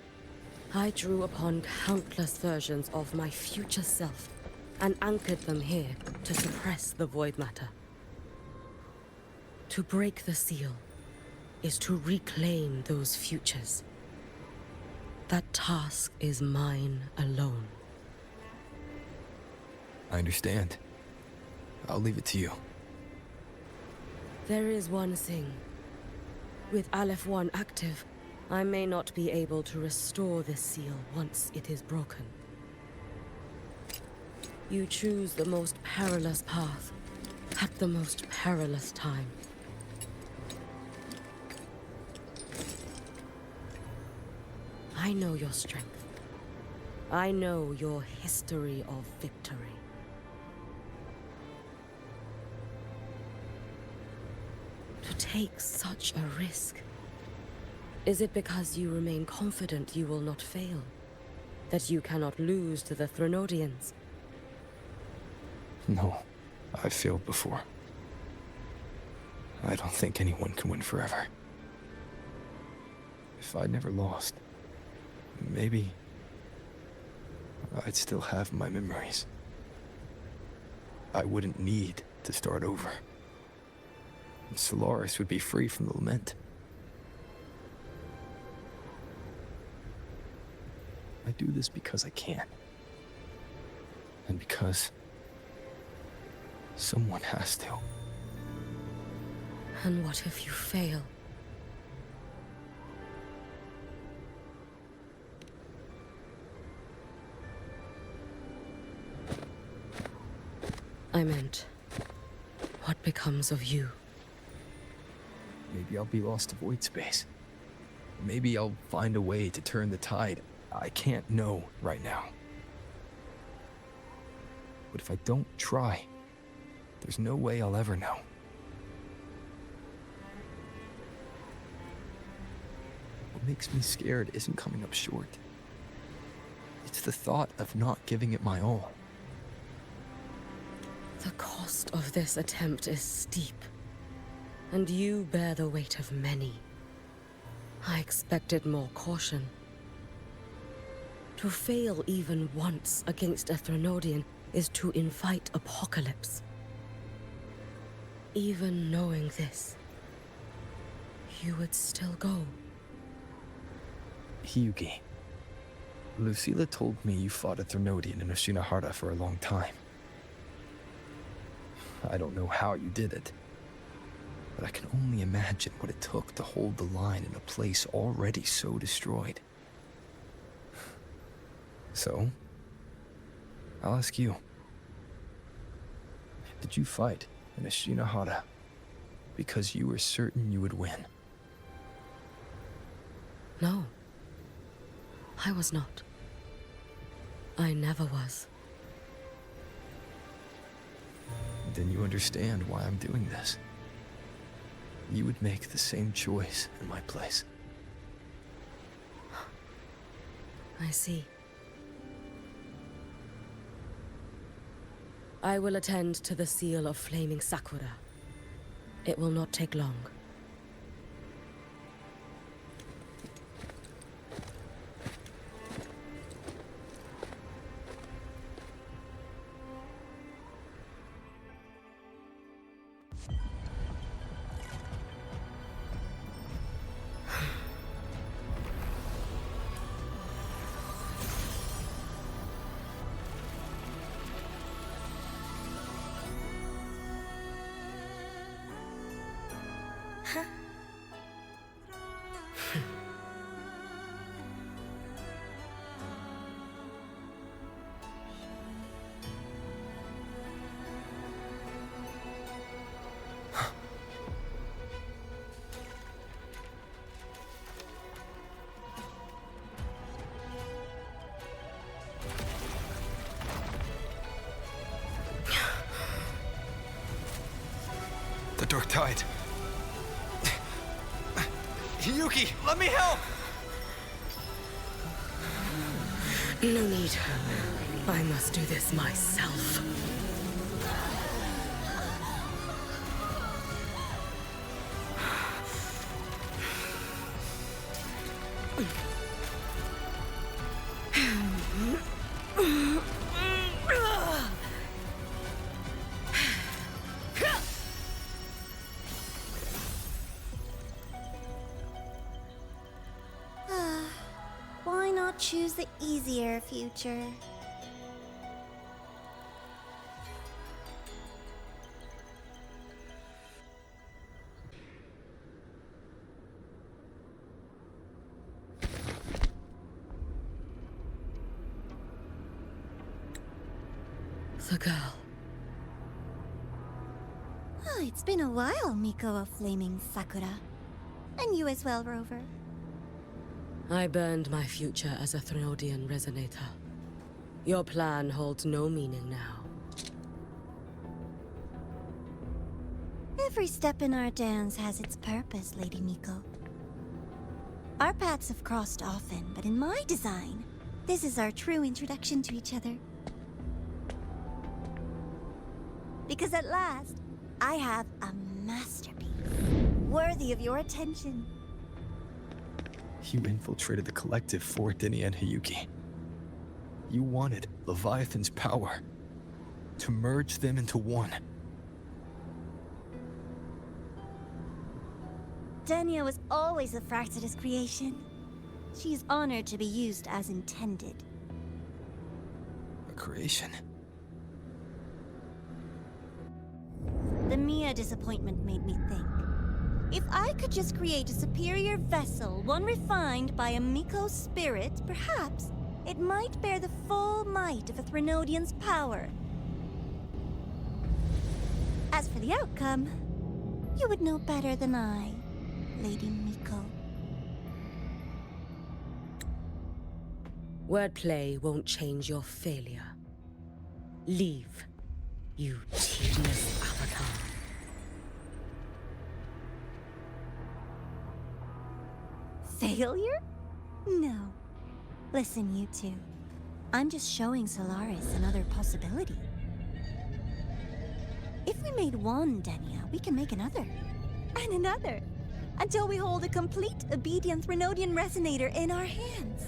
I drew upon countless versions of my future self and anchored them here to suppress the void matter. To break the seal is to reclaim those futures. That task is mine alone. I understand. I'll leave it to you. There is one thing. With Aleph 1 active, I may not be able to restore this seal once it is broken. You choose the most perilous path at the most perilous time. I know your strength. I know your history of victory. To take such a risk? Is it because you remain confident you will not fail? That you cannot lose to the Thenodians? No, I've failed before. I don't think anyone can win forever. If I'd never lost, maybe I'd still have my memories. I wouldn't need to start over. Solaris would be free from the lament. I do this because I can. And because someone has to. And what if you fail? I meant, what becomes of you? Maybe I'll be lost to void space. Maybe I'll find a way to turn the tide. I can't know right now. But if I don't try, there's no way I'll ever know. What makes me scared isn't coming up short. It's the thought of not giving it my all. The cost of this attempt is steep, and you bear the weight of many. I expected more caution. To fail even once against a Threnodian is to invite apocalypse. Even knowing this, you would still go. Hiyuki, Lucilla told me you fought a Threnodian in Oshinahara for a long time. I don't know how you did it, but I can only imagine what it took to hold the line in a place already so destroyed. So, I'll ask you. Did you fight in Oshinahara because you were certain you would win? No. I was not. I never was. Then you understand why I'm doing this. You would make the same choice in my place. I see. I will attend to the seal of flaming Sakura. It will not take long. The dark tide. Hiyuki, let me help! No need. I must do this myself. Why not choose the easier future? The girl. Oh, it's been a while, Miko of Flaming Sakura. And you as well, Rover. I burned my future as a Threnodian resonator. Your plan holds no meaning now. Every step in our dance has its purpose, Lady Miko. Our paths have crossed often, but in my design, this is our true introduction to each other. Because at last, I have a masterpiece, worthy of your attention. You infiltrated the collective for Dinny and Hiyuki. You wanted Leviathan's power, to merge them into one. Denia was always a Fractidus creation. She is honored to be used as intended. A creation. The Mia disappointment made me think. If I could just create a superior vessel, one refined by a Miko spirit, perhaps it might bear the full might of a Threnodian's power. As for the outcome, you would know better than I, Lady Miko. Wordplay won't change your failure. Leave, you tedious avatar. Failure? No. Listen, you two. I'm just showing Solaris another possibility. If we made one Denia, we can make another. And another. Until we hold a complete obedient Threnodian resonator in our hands.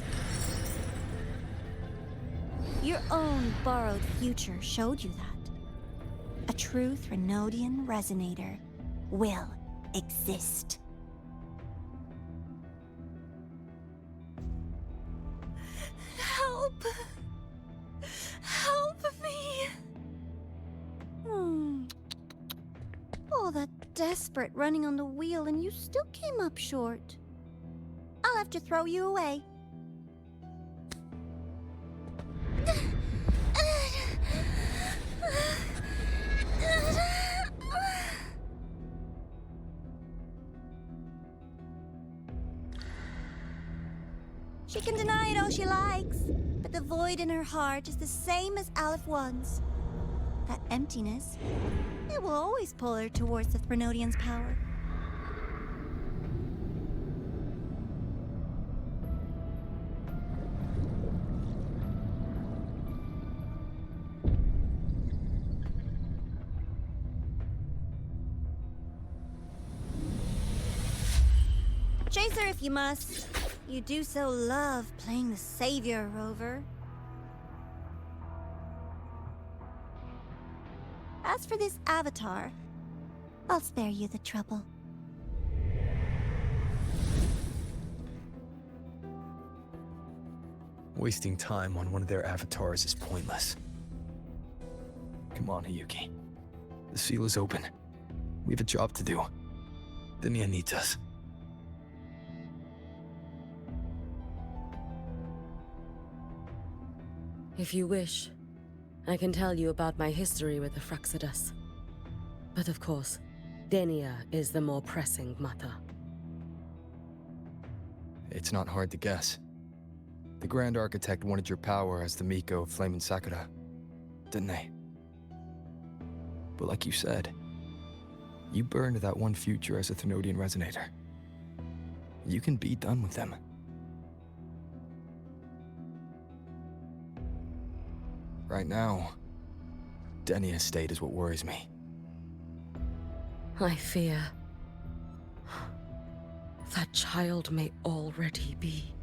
Your own borrowed future showed you that. A true Threnodian resonator will exist. Help! Help me! All that desperate running on the wheel and you still came up short. I'll have to throw you away. She can deny it all she likes, but the void in her heart is the same as Aleph One's. That emptiness, it will always pull her towards the Threnodian's power. Chase her if you must. You do so love playing the savior, Rover. As for this avatar, I'll spare you the trouble. Wasting time on one of their avatars is pointless. Come on, Hiyuki. The seal is open. We have a job to do. Denia needs us. If you wish, I can tell you about my history with the Fraxidus. But of course, Denia is the more pressing matter. It's not hard to guess. The Grand Architect wanted your power as the Miko of Flame and Sakura, didn't they? But like you said, you burned that one future as a Threnodian resonator. You can be done with them. Right now, Denia's state is what worries me. I fear that child may already be.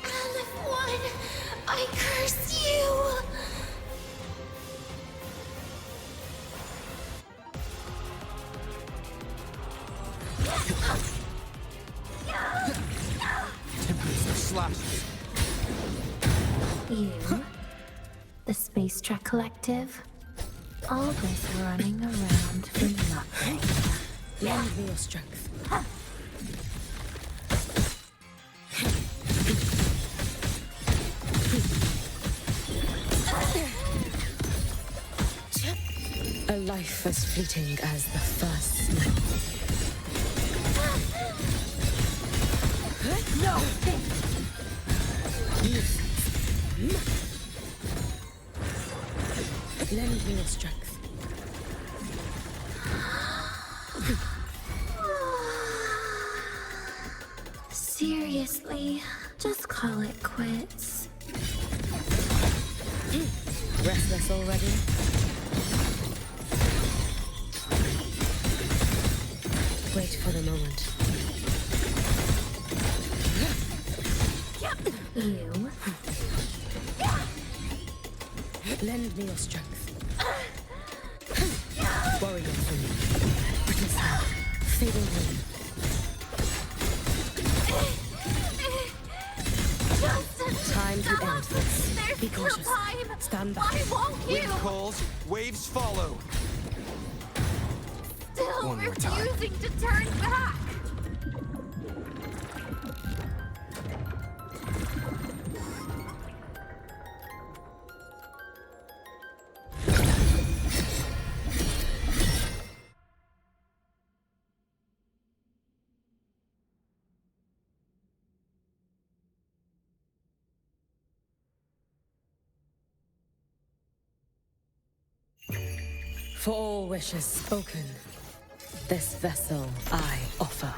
Aleph One, I curse you! Tempest slashes. You, the Space Trek Collective, all this running around for nothing. Lend me your strength. A life as fleeting as the first night. No! Lend me your strength. Seriously, just call it quits. Restless already? Wait for the moment. You, Lend me your strength. Worry not for me. Brittle sand, fading wind. Time to end this. There's Be cautious. still time. Stand back. Why won't you? Wind calls, waves follow. Still One more time. refusing to turn back. For all wishes spoken, this vessel I offer.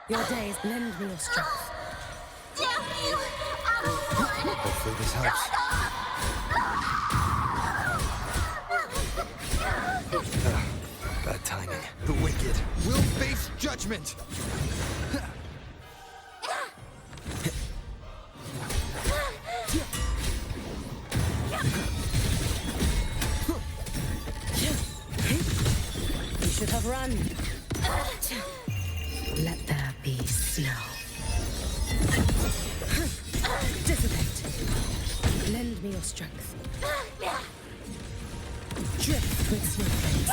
Your days lend me your strength. Damn you! Hopefully this helps. Bad timing. The wicked will face judgment! You should have run. Let there be snow. Dissipate. Lend me your strength. Drift with snowflakes.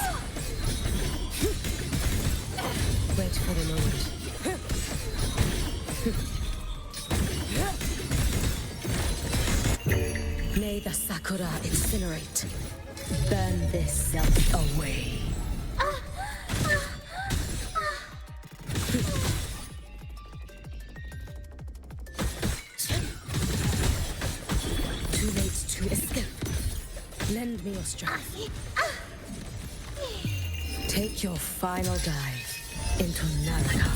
Wait for the moment. May the Sakura incinerate. Burn this self away. Too late to escape. Lend me your strength. Take your final dive into Naraka.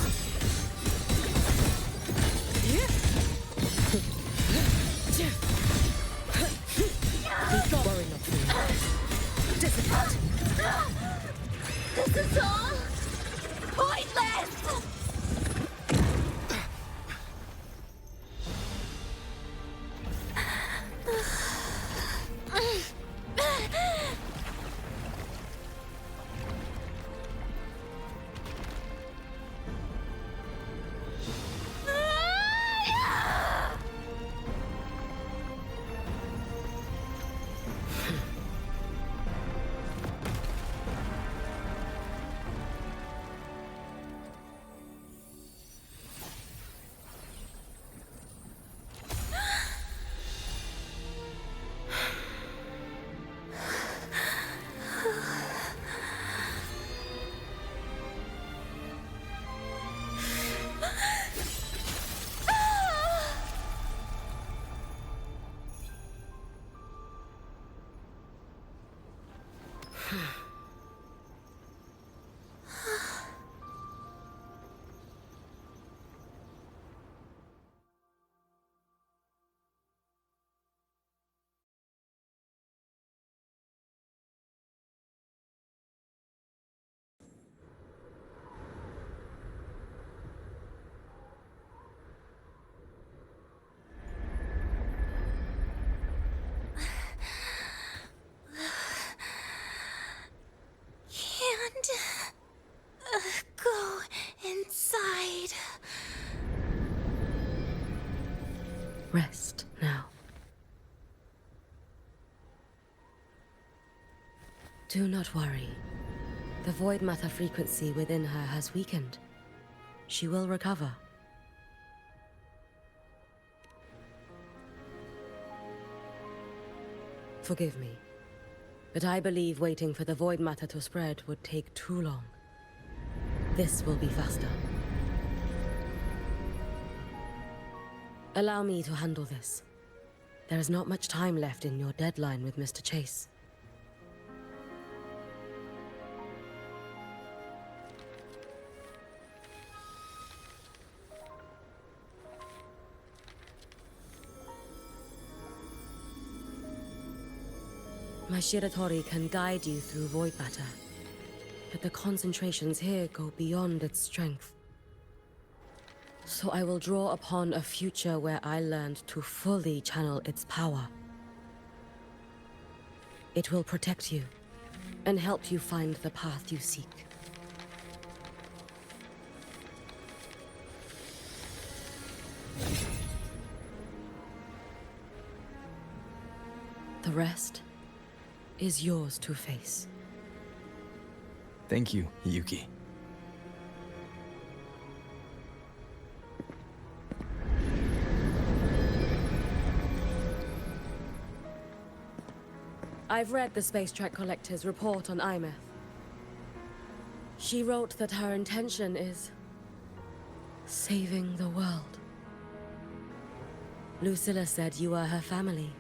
Worry not for me. Dissipate. This is all pointless! Go inside. Rest now. Do not worry. The void matter frequency within her has weakened. She will recover. Forgive me, but I believe waiting for the void matter to spread would take too long. This will be faster. Allow me to handle this. There is not much time left in your deadline with Mr. Chase. My Shiratori can guide you through void matter, but the concentrations here go beyond its strength. So I will draw upon a future where I learned to fully channel its power. It will protect you and help you find the path you seek. The rest is yours to face. Thank you, Yuki. I've read the Space Trek Collector's report on Imeth. She wrote that her intention is saving the world. Lucilla said you are her family.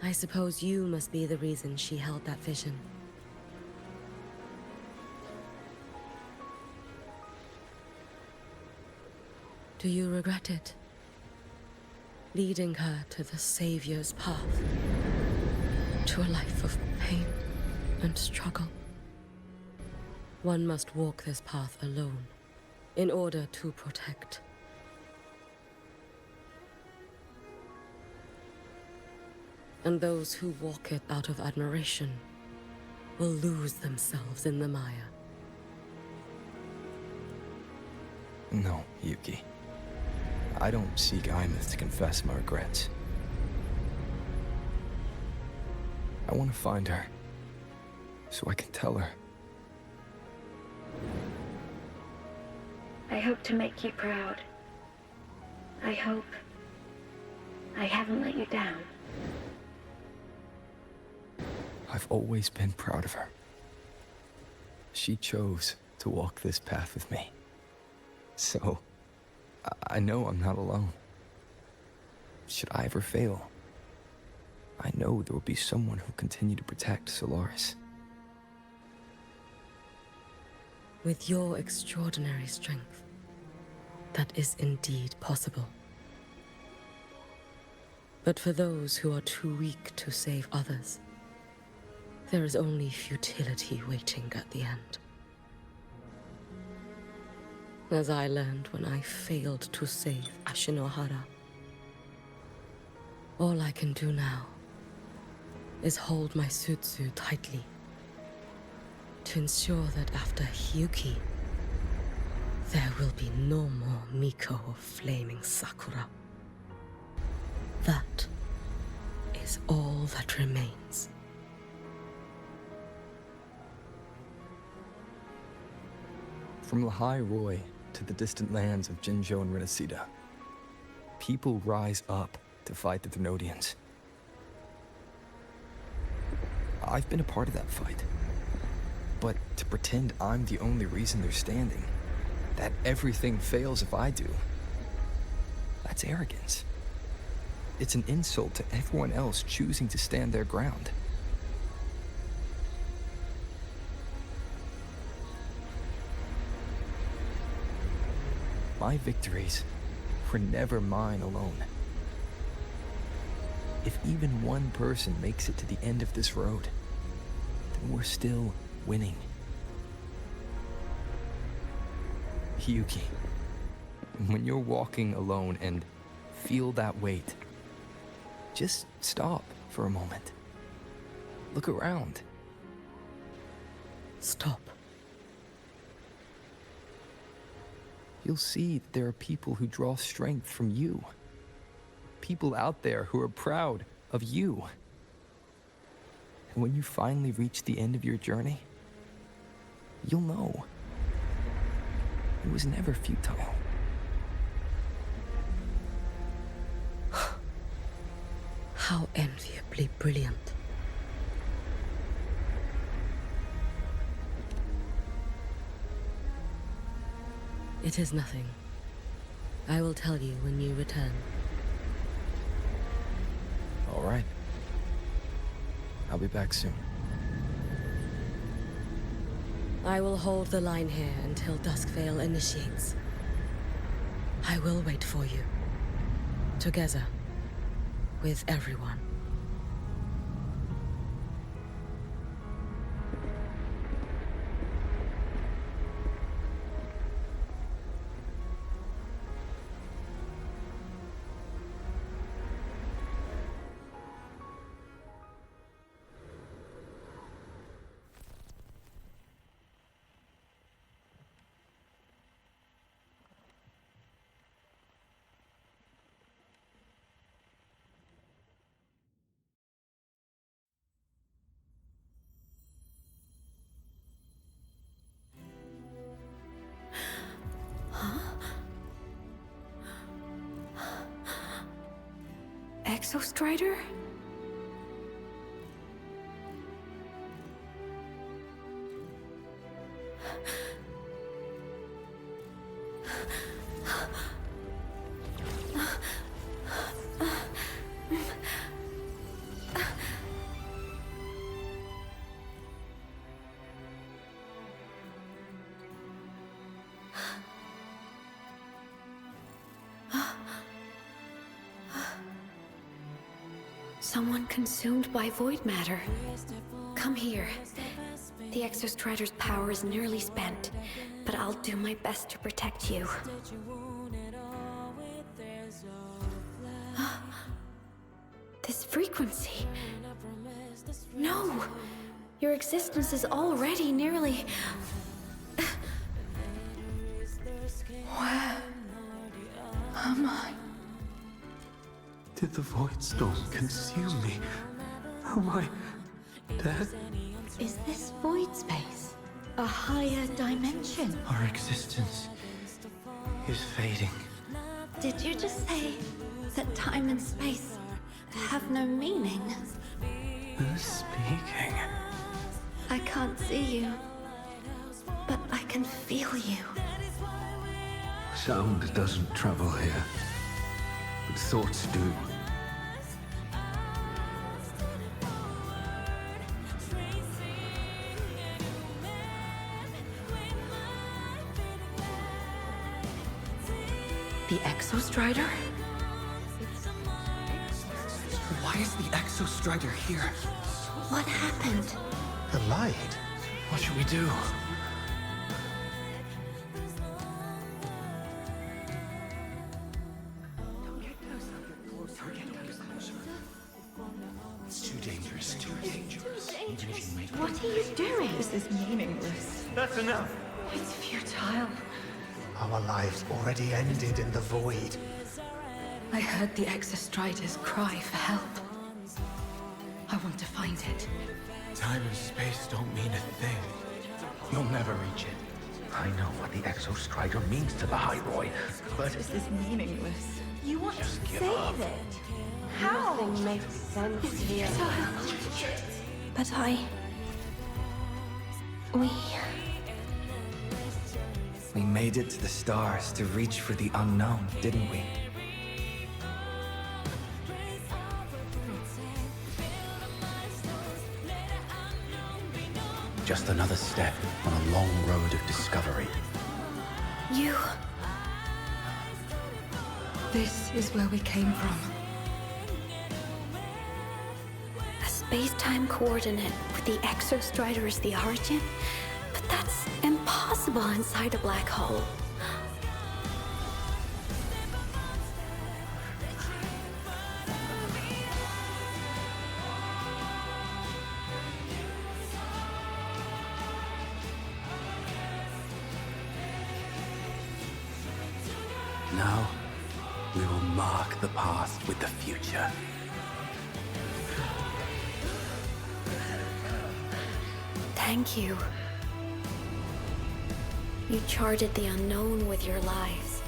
I suppose you must be the reason she held that vision. Do you regret it? Leading her to the Savior's path? To a life of pain and struggle? One must walk this path alone in order to protect. And those who walk it out of admiration will lose themselves in the mire. No, Yuki. I don't seek Imeth to confess my regrets. I want to find her, so I can tell her. I hope to make you proud. I hope I haven't let you down. I've always been proud of her. She chose to walk this path with me. So, I know I'm not alone. Should I ever fail, I know there will be someone who'll continue to protect Solaris. With your extraordinary strength, that is indeed possible. But for those who are too weak to save others, there is only futility waiting at the end. As I learned when I failed to save Ashinohara. All I can do now is hold my Sutsu tightly to ensure that after Hyuki, there will be no more Miko of flaming Sakura. That is all that remains. From Lahai Roy to the distant lands of Jinzhou and Renacida, people rise up to fight the Thrunodians. I've been a part of that fight. But to pretend I'm the only reason they're standing, that everything fails if I do, that's arrogance. It's an insult to everyone else choosing to stand their ground. My victories were never mine alone. If even one person makes it to the end of this road, then we're still winning. Yuki, when you're walking alone and feel that weight, just stop for a moment. Look around. Stop. You'll see that there are people who draw strength from you. People out there who are proud of you. And when you finally reach the end of your journey, you'll know it was never futile. How enviably brilliant. It is nothing. I will tell you when you return. All right. I'll be back soon. I will hold the line here until Duskvale initiates. I will wait for you. Together. With everyone. Exostrider? Someone consumed by void matter. Come here. The Exostrider's power is nearly spent, but I'll do my best to protect you. This frequency. No! Your existence is already nearly... Where am I? Did the void storm consume me? Am I dead? Is this void space a higher dimension? Our existence is fading. Did you just say that time and space have no meaning? Who's speaking? I can't see you, but I can feel you. Sound doesn't travel here, but thoughts do. The Exostrider? Why is the Exostrider here? What happened? The light? What should we do? It's too dangerous, too dangerous. What are you doing? This is meaningless. That's enough! It's futile. Our lives already ended in the void. I heard the Exostrider's cry for help. I want to find it. Time and space don't mean a thing. You'll never reach it. I know what the Exostrider means to the Highboy, but This is meaningless. You want to Just give save up. it? How? Nothing makes sense It's here. futile. But We made it to the stars to reach for the unknown, didn't we? just another step on a long road of discovery. You... This is where we came from. A space-time coordinate with the Exostrider as the origin? But that's impossible inside a black hole. Now, we will mark the path with the future. Thank you. You charted the unknown with your lives.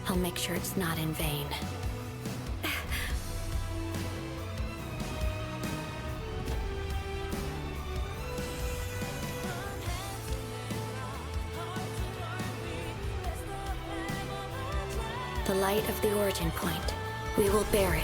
I'll make sure it's not in vain. The light of the origin point. We will bear it.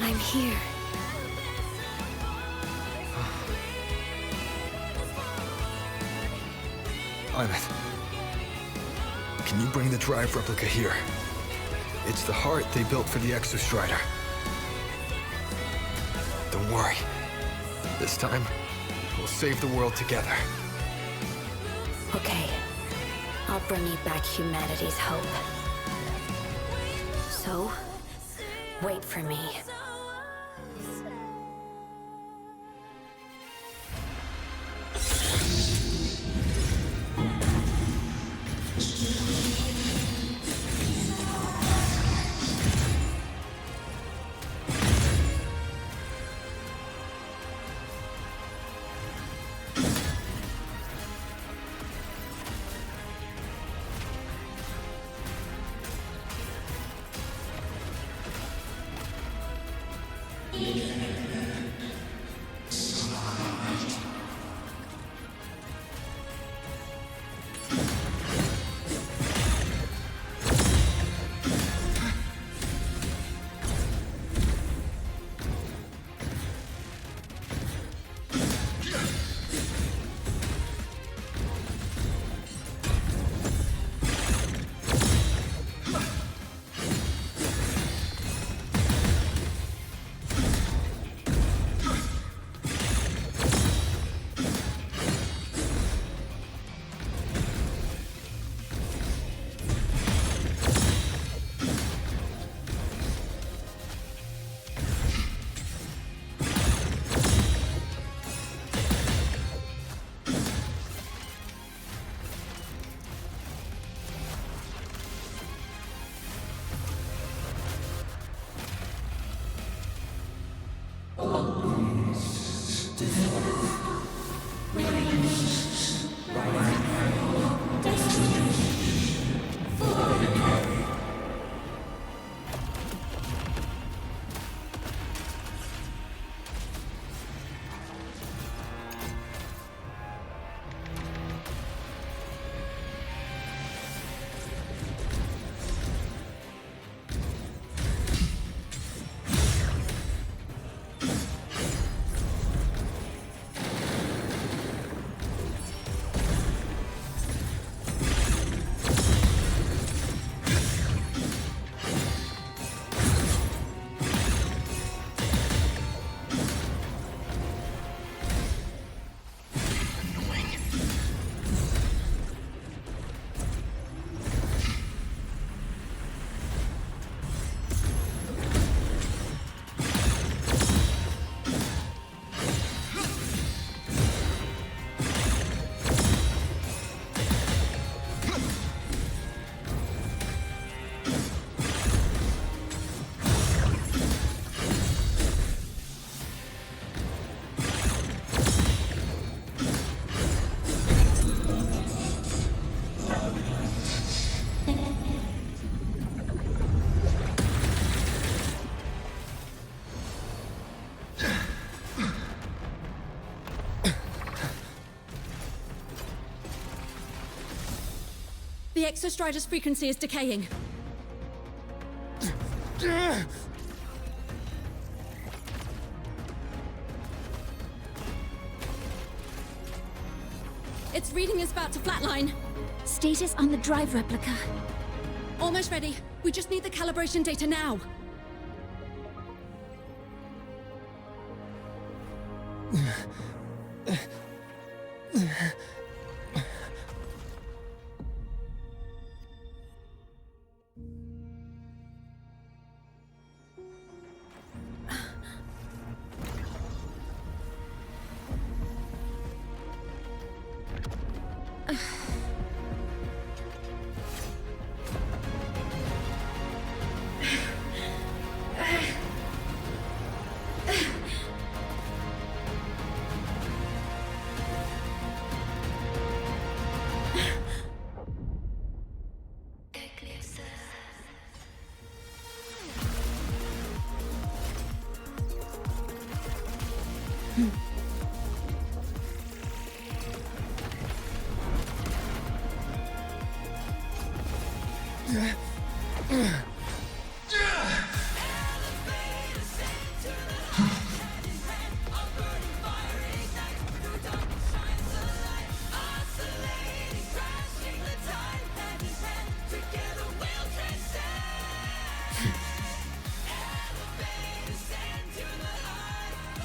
I'm here. Imeth, can you bring the drive replica here? It's the heart they built for the Exostrider. Don't worry. This time, we'll save the world together. Okay. I'll bring you back humanity's hope. So, wait for me. The Exostrider's frequency is decaying. Its reading is about to flatline. Status on the drive replica. Almost ready. We just need the calibration data now.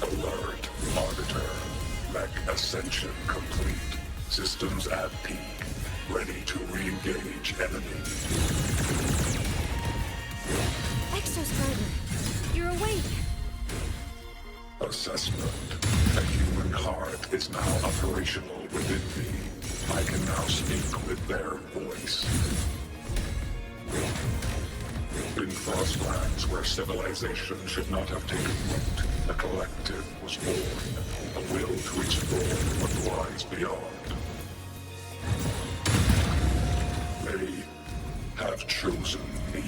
Alert, Arbiter. Mech ascension complete. Systems at peak. Ready to re-engage enemy. Exostrider, you're awake. Assessment. A human heart is now operational within me. I can now speak with their voice. In Frostlands, where civilization should not have taken root, a collective was born, a will to explore what lies beyond. They have chosen me.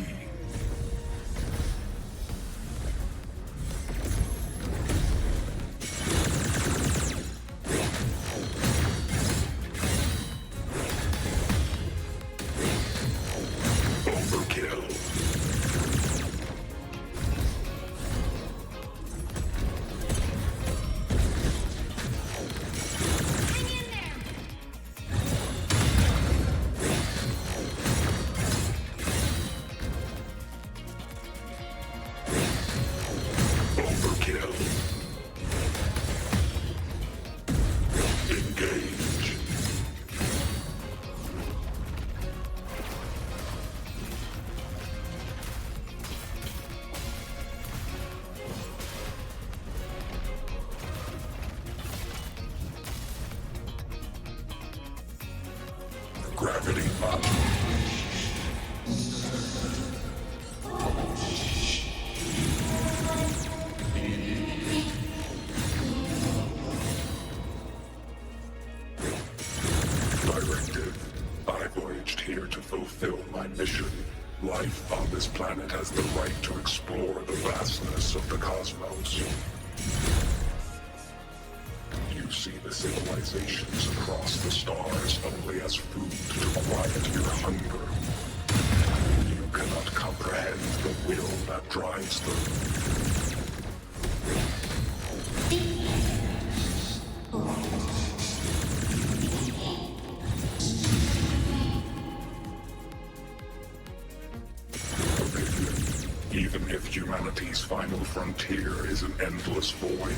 Gravity up. Directive. I voyaged here to fulfill my mission. Life on this planet has the right to explore the vastness of the cosmos. You see the civilizations across the stars only as food to quiet your hunger. You cannot comprehend the will that drives them. Even if humanity's final frontier is an endless void,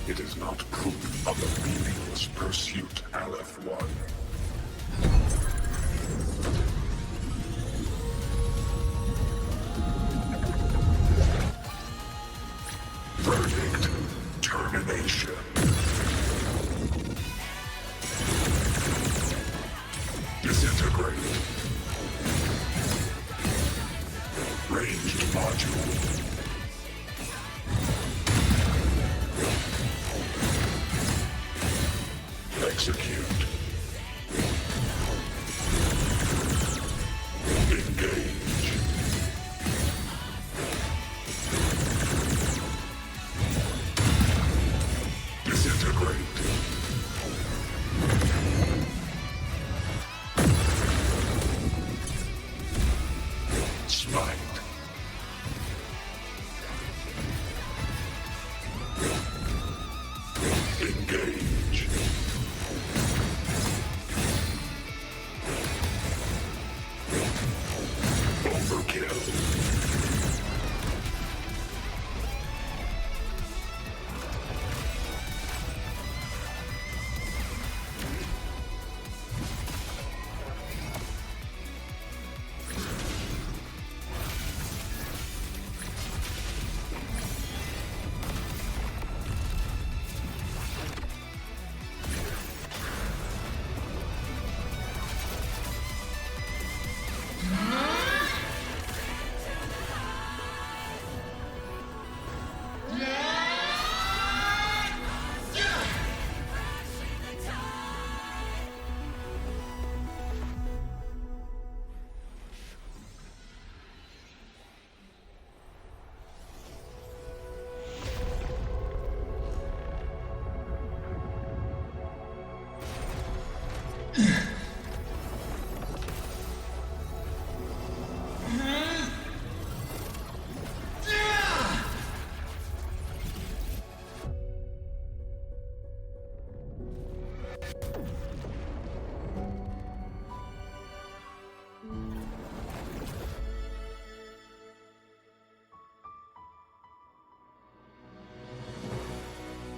it is not proof of a meaningless pursuit, Aleph-1. Verdict. Termination. Disintegrate. Ranged module. Execute. Engage. Disintegrate. Smite. Engage. Overkill.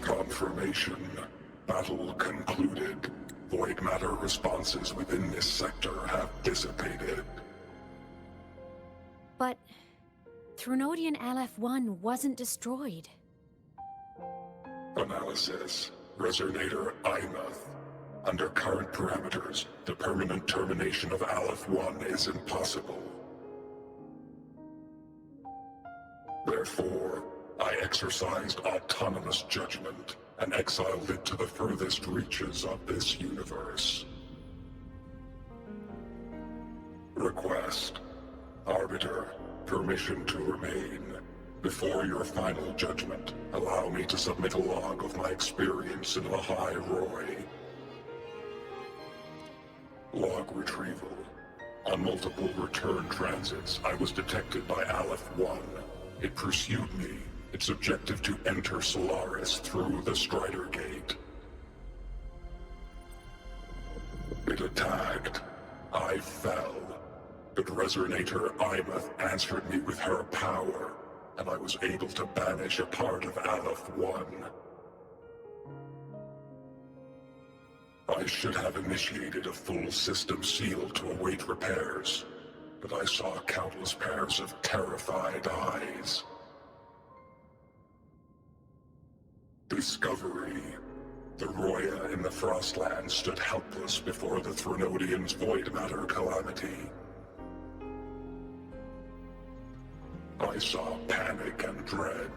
Confirmation. Battle concluded. Void matter responses within this sector have dissipated. But Threnodian Aleph-1 wasn't destroyed. Analysis. Resonator Imuth. Under current parameters, the permanent termination of Aleph-1 is impossible. Therefore, I exercised autonomous judgment and exiled it to the furthest reaches of this universe. Request. Arbiter, permission to remain. Before your final judgment, allow me to submit a log of my experience in the High Roy. Log retrieval. On multiple return transits, I was detected by Aleph-1. It pursued me, its objective to enter Solaris through the Strider Gate. It attacked. I fell. But Resonator Imuth answered me with her power, and I was able to banish a part of Aleph-1. I should have initiated a full system seal to await repairs, but I saw countless pairs of terrified eyes. Discovery. The Roya in the Frostland stood helpless before the Threnodians' void matter calamity. I saw panic and dread.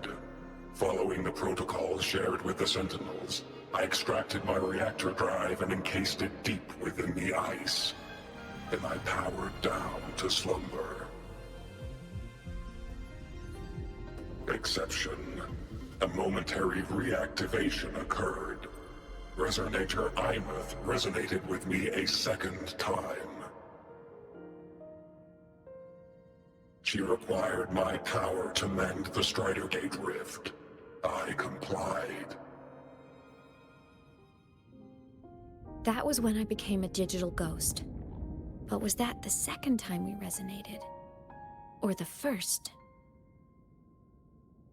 Following the protocols shared with the Sentinels, I extracted my reactor drive and encased it deep within the ice. Then I powered down to slumber. Exception. A momentary reactivation occurred. Resonator Imeth resonated with me a second time. She required my power to mend the Strider Gate rift. I complied. That was when I became a digital ghost. But was that the second time we resonated? Or the first?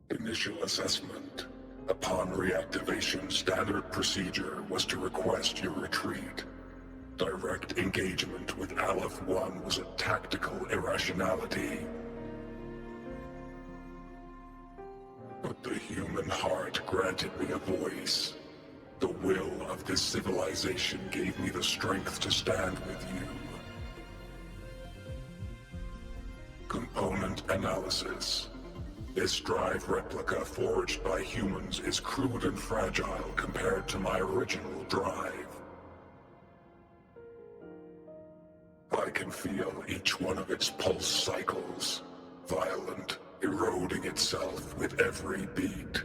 Initial assessment. Upon reactivation, standard procedure was to request your retreat. Direct engagement with Aleph 1 was a tactical irrationality. But the human heart granted me a voice. The will of this civilization gave me the strength to stand with you. Component analysis. This drive replica forged by humans is crude and fragile compared to my original drive. I can feel each one of its pulse cycles, violent, eroding itself with every beat.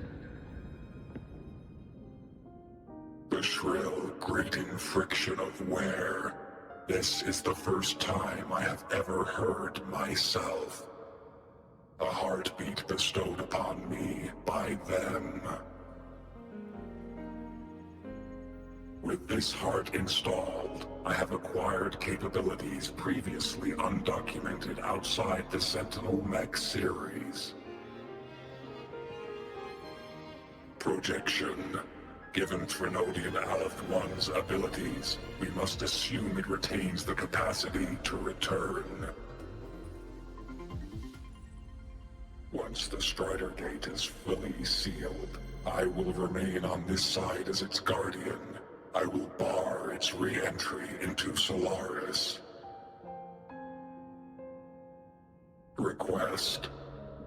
The shrill, grating friction of wear. This is the first time I have ever heard myself. A heartbeat bestowed upon me by them. With this heart installed, I have acquired capabilities previously undocumented outside the Sentinel Mech series. Projection. Given Threnodian Aleph 1's abilities, we must assume it retains the capacity to return. Once the Strider Gate is fully sealed, I will remain on this side as its guardian. I will bar its re-entry into Solaris. Request.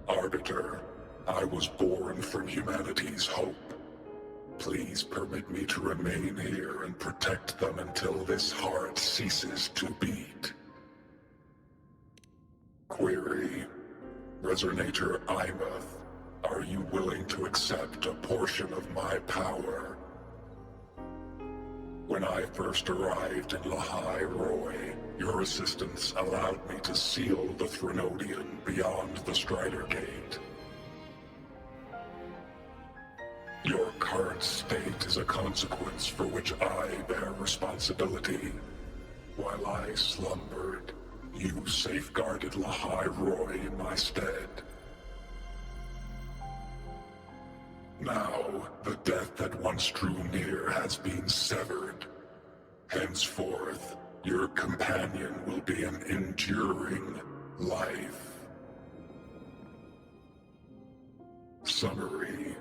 Arbiter, I was born from humanity's hope. Please permit me to remain here and protect them until this heart ceases to beat. Query. Resonator Imeth, are you willing to accept a portion of my power? When I first arrived in Lahai Roy, your assistance allowed me to seal the Threnodian beyond the Strider Gate. Your current state is a consequence for which I bear responsibility. While I slumbered, you safeguarded Lahai Roy in my stead. Now, the death that once drew near has been severed. Henceforth, your companion will be an enduring life. Summary.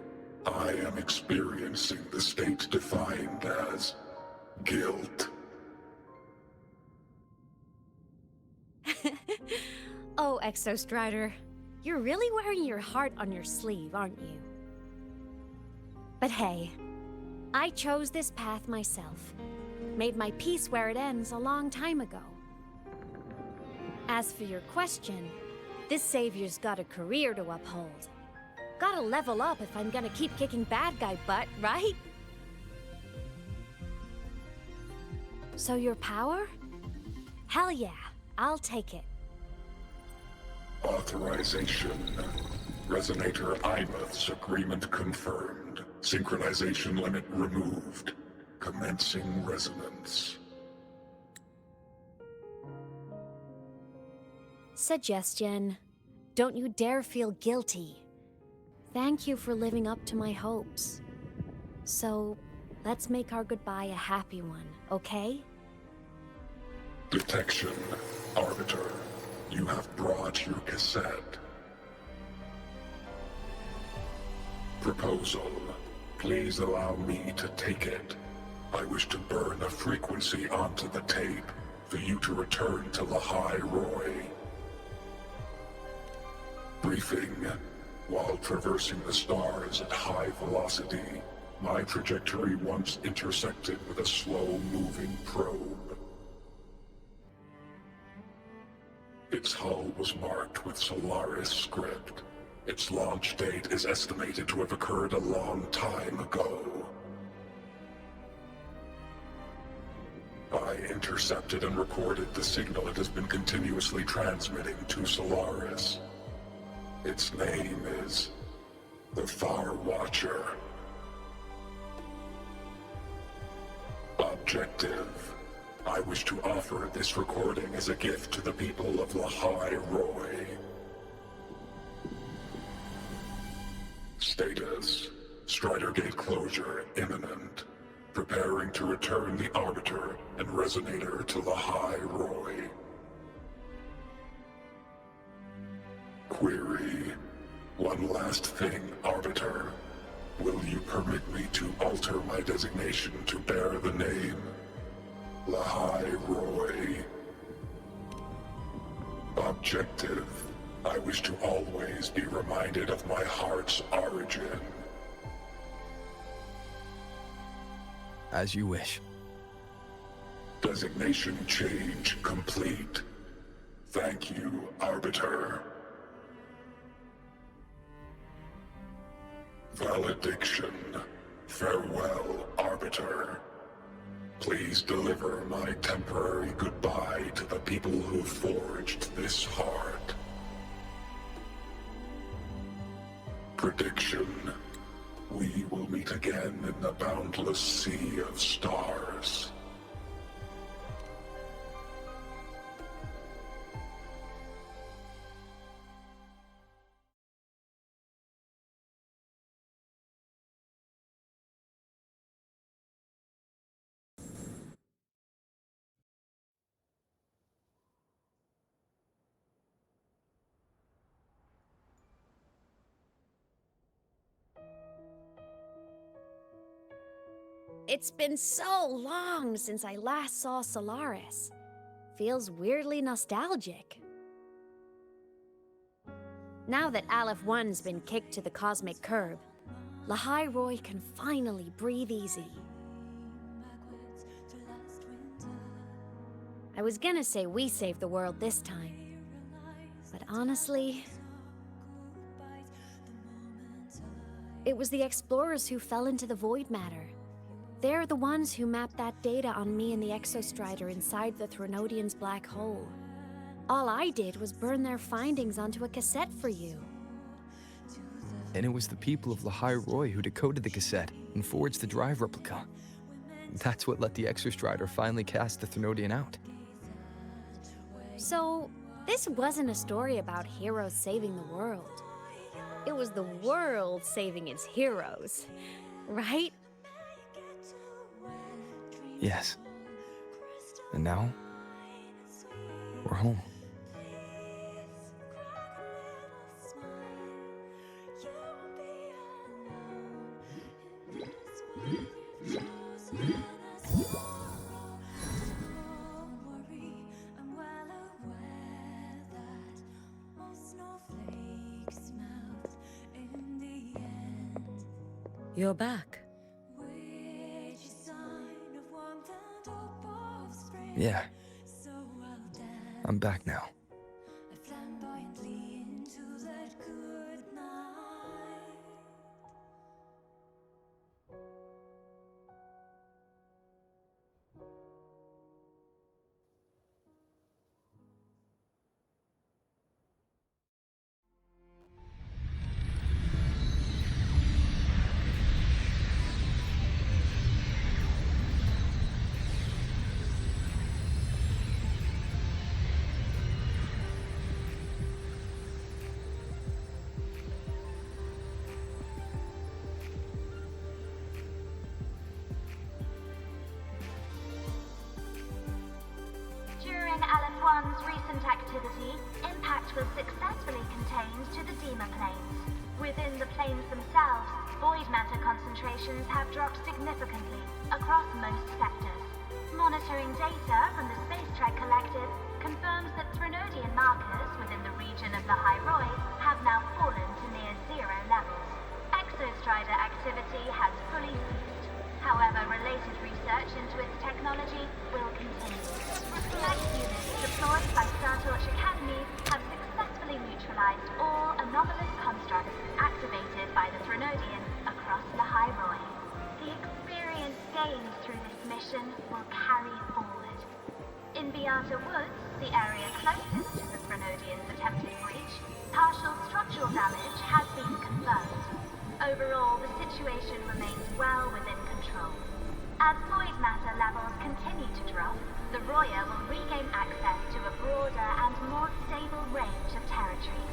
I am experiencing the state defined as guilt. Oh, Exostrider, you're really wearing your heart on your sleeve, aren't you? But hey, I chose this path myself. Made my peace where it ends a long time ago. As for your question, this savior's got a career to uphold. Gotta level up if I'm gonna keep kicking bad guy butt, right? So your power? Hell yeah, I'll take it. Authorization. Resonator Imeth's agreement confirmed. Synchronization limit removed. Commencing resonance. Suggestion. Don't you dare feel guilty. Thank you for living up to my hopes. So, let's make our goodbye a happy one, okay? Detection. Arbiter, you have brought your cassette. Proposal. Please allow me to take it. I wish to burn a frequency onto the tape for you to return to Lahai Roy. Briefing. While traversing the stars at high velocity, my trajectory once intersected with a slow-moving probe. Its hull was marked with Solaris script. Its launch date is estimated to have occurred a long time ago. I intercepted and recorded the signal it has been continuously transmitting to Solaris. Its name is the Far Watcher. Objective. I wish to offer this recording as a gift to the people of Lahai Roy. Status. Strider Gate closure imminent. Preparing to return the Arbiter and Resonator to Lahai Roy. Query. One last thing, Arbiter. Will you permit me to alter my designation to bear the name Lahai Roy? Objective. I wish to always be reminded of my heart's origin. As you wish. Designation change complete. Thank you, Arbiter. Valediction. Farewell, Arbiter. Please deliver my temporary goodbye to the people who forged this heart. Prediction. We will meet again in the boundless sea of stars. It's been so long since I last saw Solaris. Feels weirdly nostalgic. Now that Aleph 1's been kicked to the cosmic curb, Lahai Roy can finally breathe easy. I was gonna say we saved the world this time, but honestly, it was the explorers who fell into the void matter. They're the ones who mapped that data on me and the Exostrider inside the Threnodian's black hole. All I did was burn their findings onto a cassette for you. And it was the people of Lahai Roy who decoded the cassette and forged the drive replica. That's what let the Exostrider finally cast the Threnodian out. So, this wasn't a story about heroes saving the world. It was the world saving its heroes, right? Yes. And now, we're home. You're back. Yeah. I'm back now. During Aleph 1's recent activity, impact was successfully contained to the Dema planes. Within the planes themselves, void matter concentrations operations have dropped significantly across most sectors. Monitoring data from the Space Trek Collective confirms that Threnodian markers within the region of the High Roy have now fallen to near zero levels. Exostrider activity has fully ceased. However, related research into its technology will continue. Select units deployed by Startorch Academy have successfully neutralized all anomalous constructs activated by the Threnodian across the High Roy. The experience gained through this mission will carry forward. In Beata Woods, the area closest to the Threnodian's attempted breach, partial structural damage has been confirmed. Overall, the situation remains well within control. As void matter levels continue to drop, the Roya will regain access to a broader and more stable range of territory.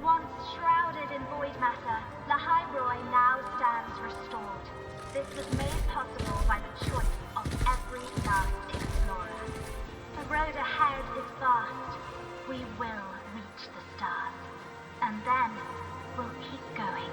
Once shrouded in void matter, the High Roy now stands restored. This was made possible by the choice of every last explorer. The road ahead is vast. We will reach the stars. And then we'll keep going.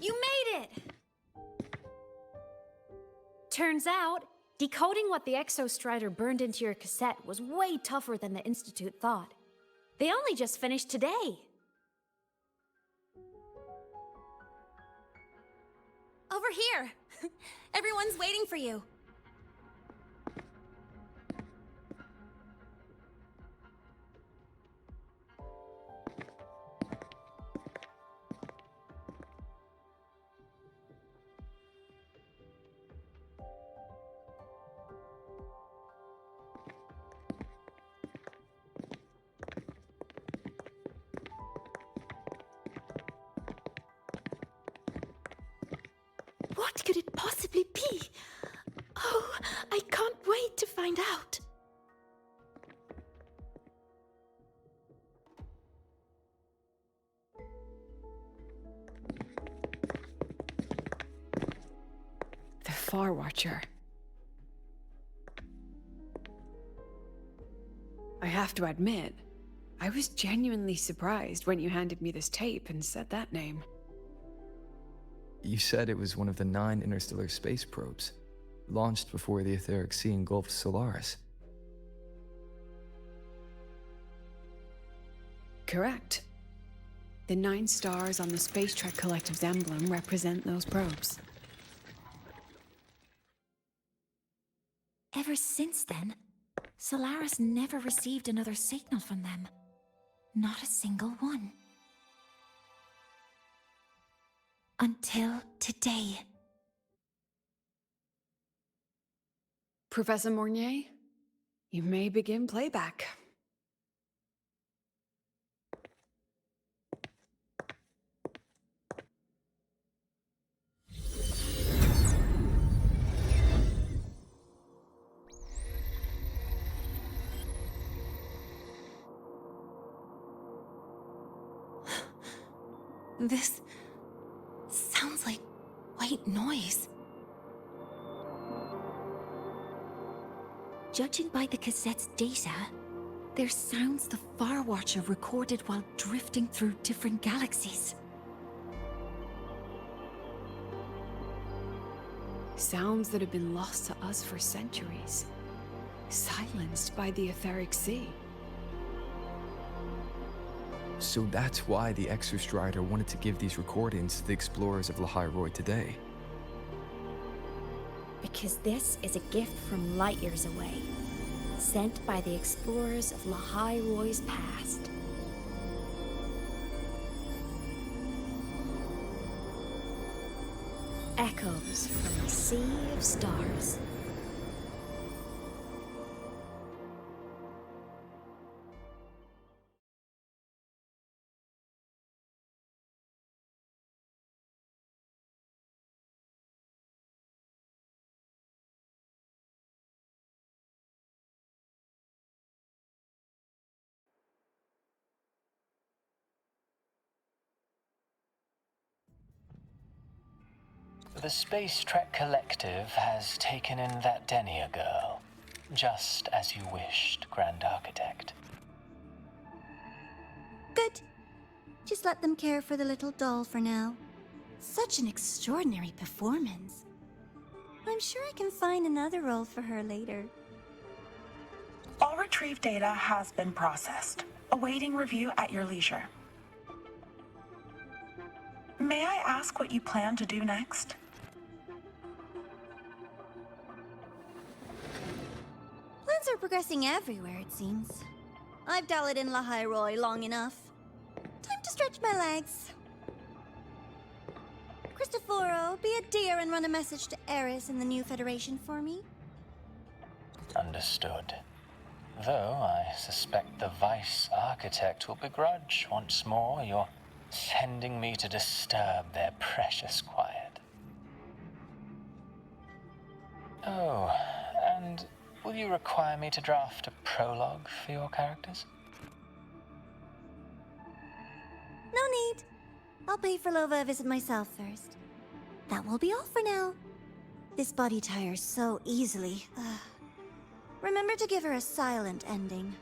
You made it! Turns out, decoding what the Exostrider burned into your cassette was way tougher than the Institute thought. They only just finished today. Over here! Everyone's waiting for you. What could it possibly be? Oh, I can't wait to find out. The Far Watcher. I have to admit, I was genuinely surprised when you handed me this tape and said that name. You said it was one of the 9 interstellar space probes, launched before the etheric sea engulfed Solaris. Correct. The 9 stars on the Space Trek Collective's emblem represent those probes. Ever since then, Solaris never received another signal from them. Not a single one. Until today. Professor Mornier, you may begin playback. This sounds like white noise. Judging by the cassette's data, they're sounds the Far Watcher recorded while drifting through different galaxies. Sounds that have been lost to us for centuries. Silenced by the etheric sea. So that's why the Exostrider wanted to give these recordings to the explorers of Lahai Roy today. Because this is a gift from light years away, sent by the explorers of Lahai Roy's past. Echoes from a sea of stars. The Space Trek Collective has taken in that Denia girl, just as you wished, Grand Architect. Good. Just let them care for the little doll for now. Such an extraordinary performance. I'm sure I can find another role for her later. All retrieved data has been processed, awaiting review at your leisure. May I ask what you plan to do next? Plans are progressing everywhere, it seems. I've dallied in La Hyroi long enough. Time to stretch my legs. Cristoforo, be a dear and run a message to Eris in the new Federation for me. Understood. Though I suspect the Vice Architect will begrudge once more your sending me to disturb their precious quiet. Oh, and will you require me to draft a prologue for your characters? No need. I'll pay for Lova a visit myself first. That will be all for now. This body tires so easily. Remember to give her a silent ending.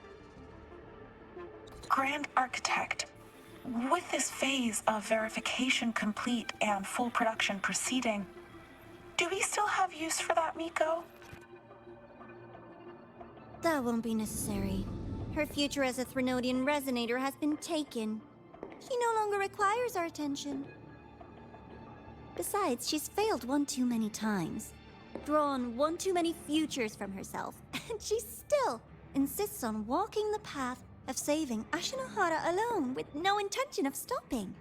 Grand Architect, with this phase of verification complete and full production proceeding, do we still have use for that Miko? That won't be necessary. Her future as a Threnodian resonator has been taken. She no longer requires our attention. Besides, she's failed one too many times, drawn one too many futures from herself, and she still insists on walking the path of saving Ashinohara alone with no intention of stopping.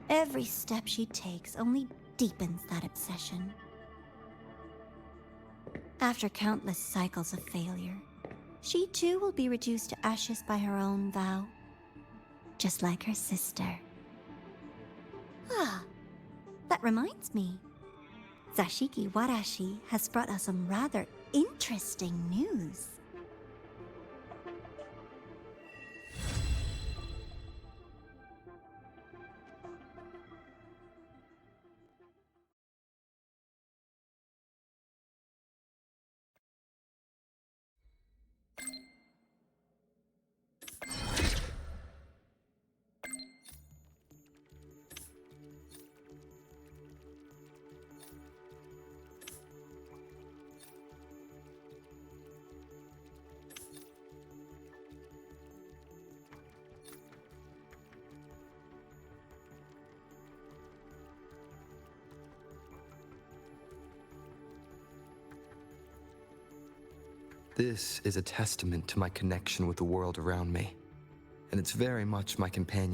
Every step she takes only deepens that obsession. After countless cycles of failure, she too will be reduced to ashes by her own vow, just like her sister. That reminds me. Zashiki Warashi has brought us some rather interesting news. This is a testament to my connection with the world around me, and it's very much my companion.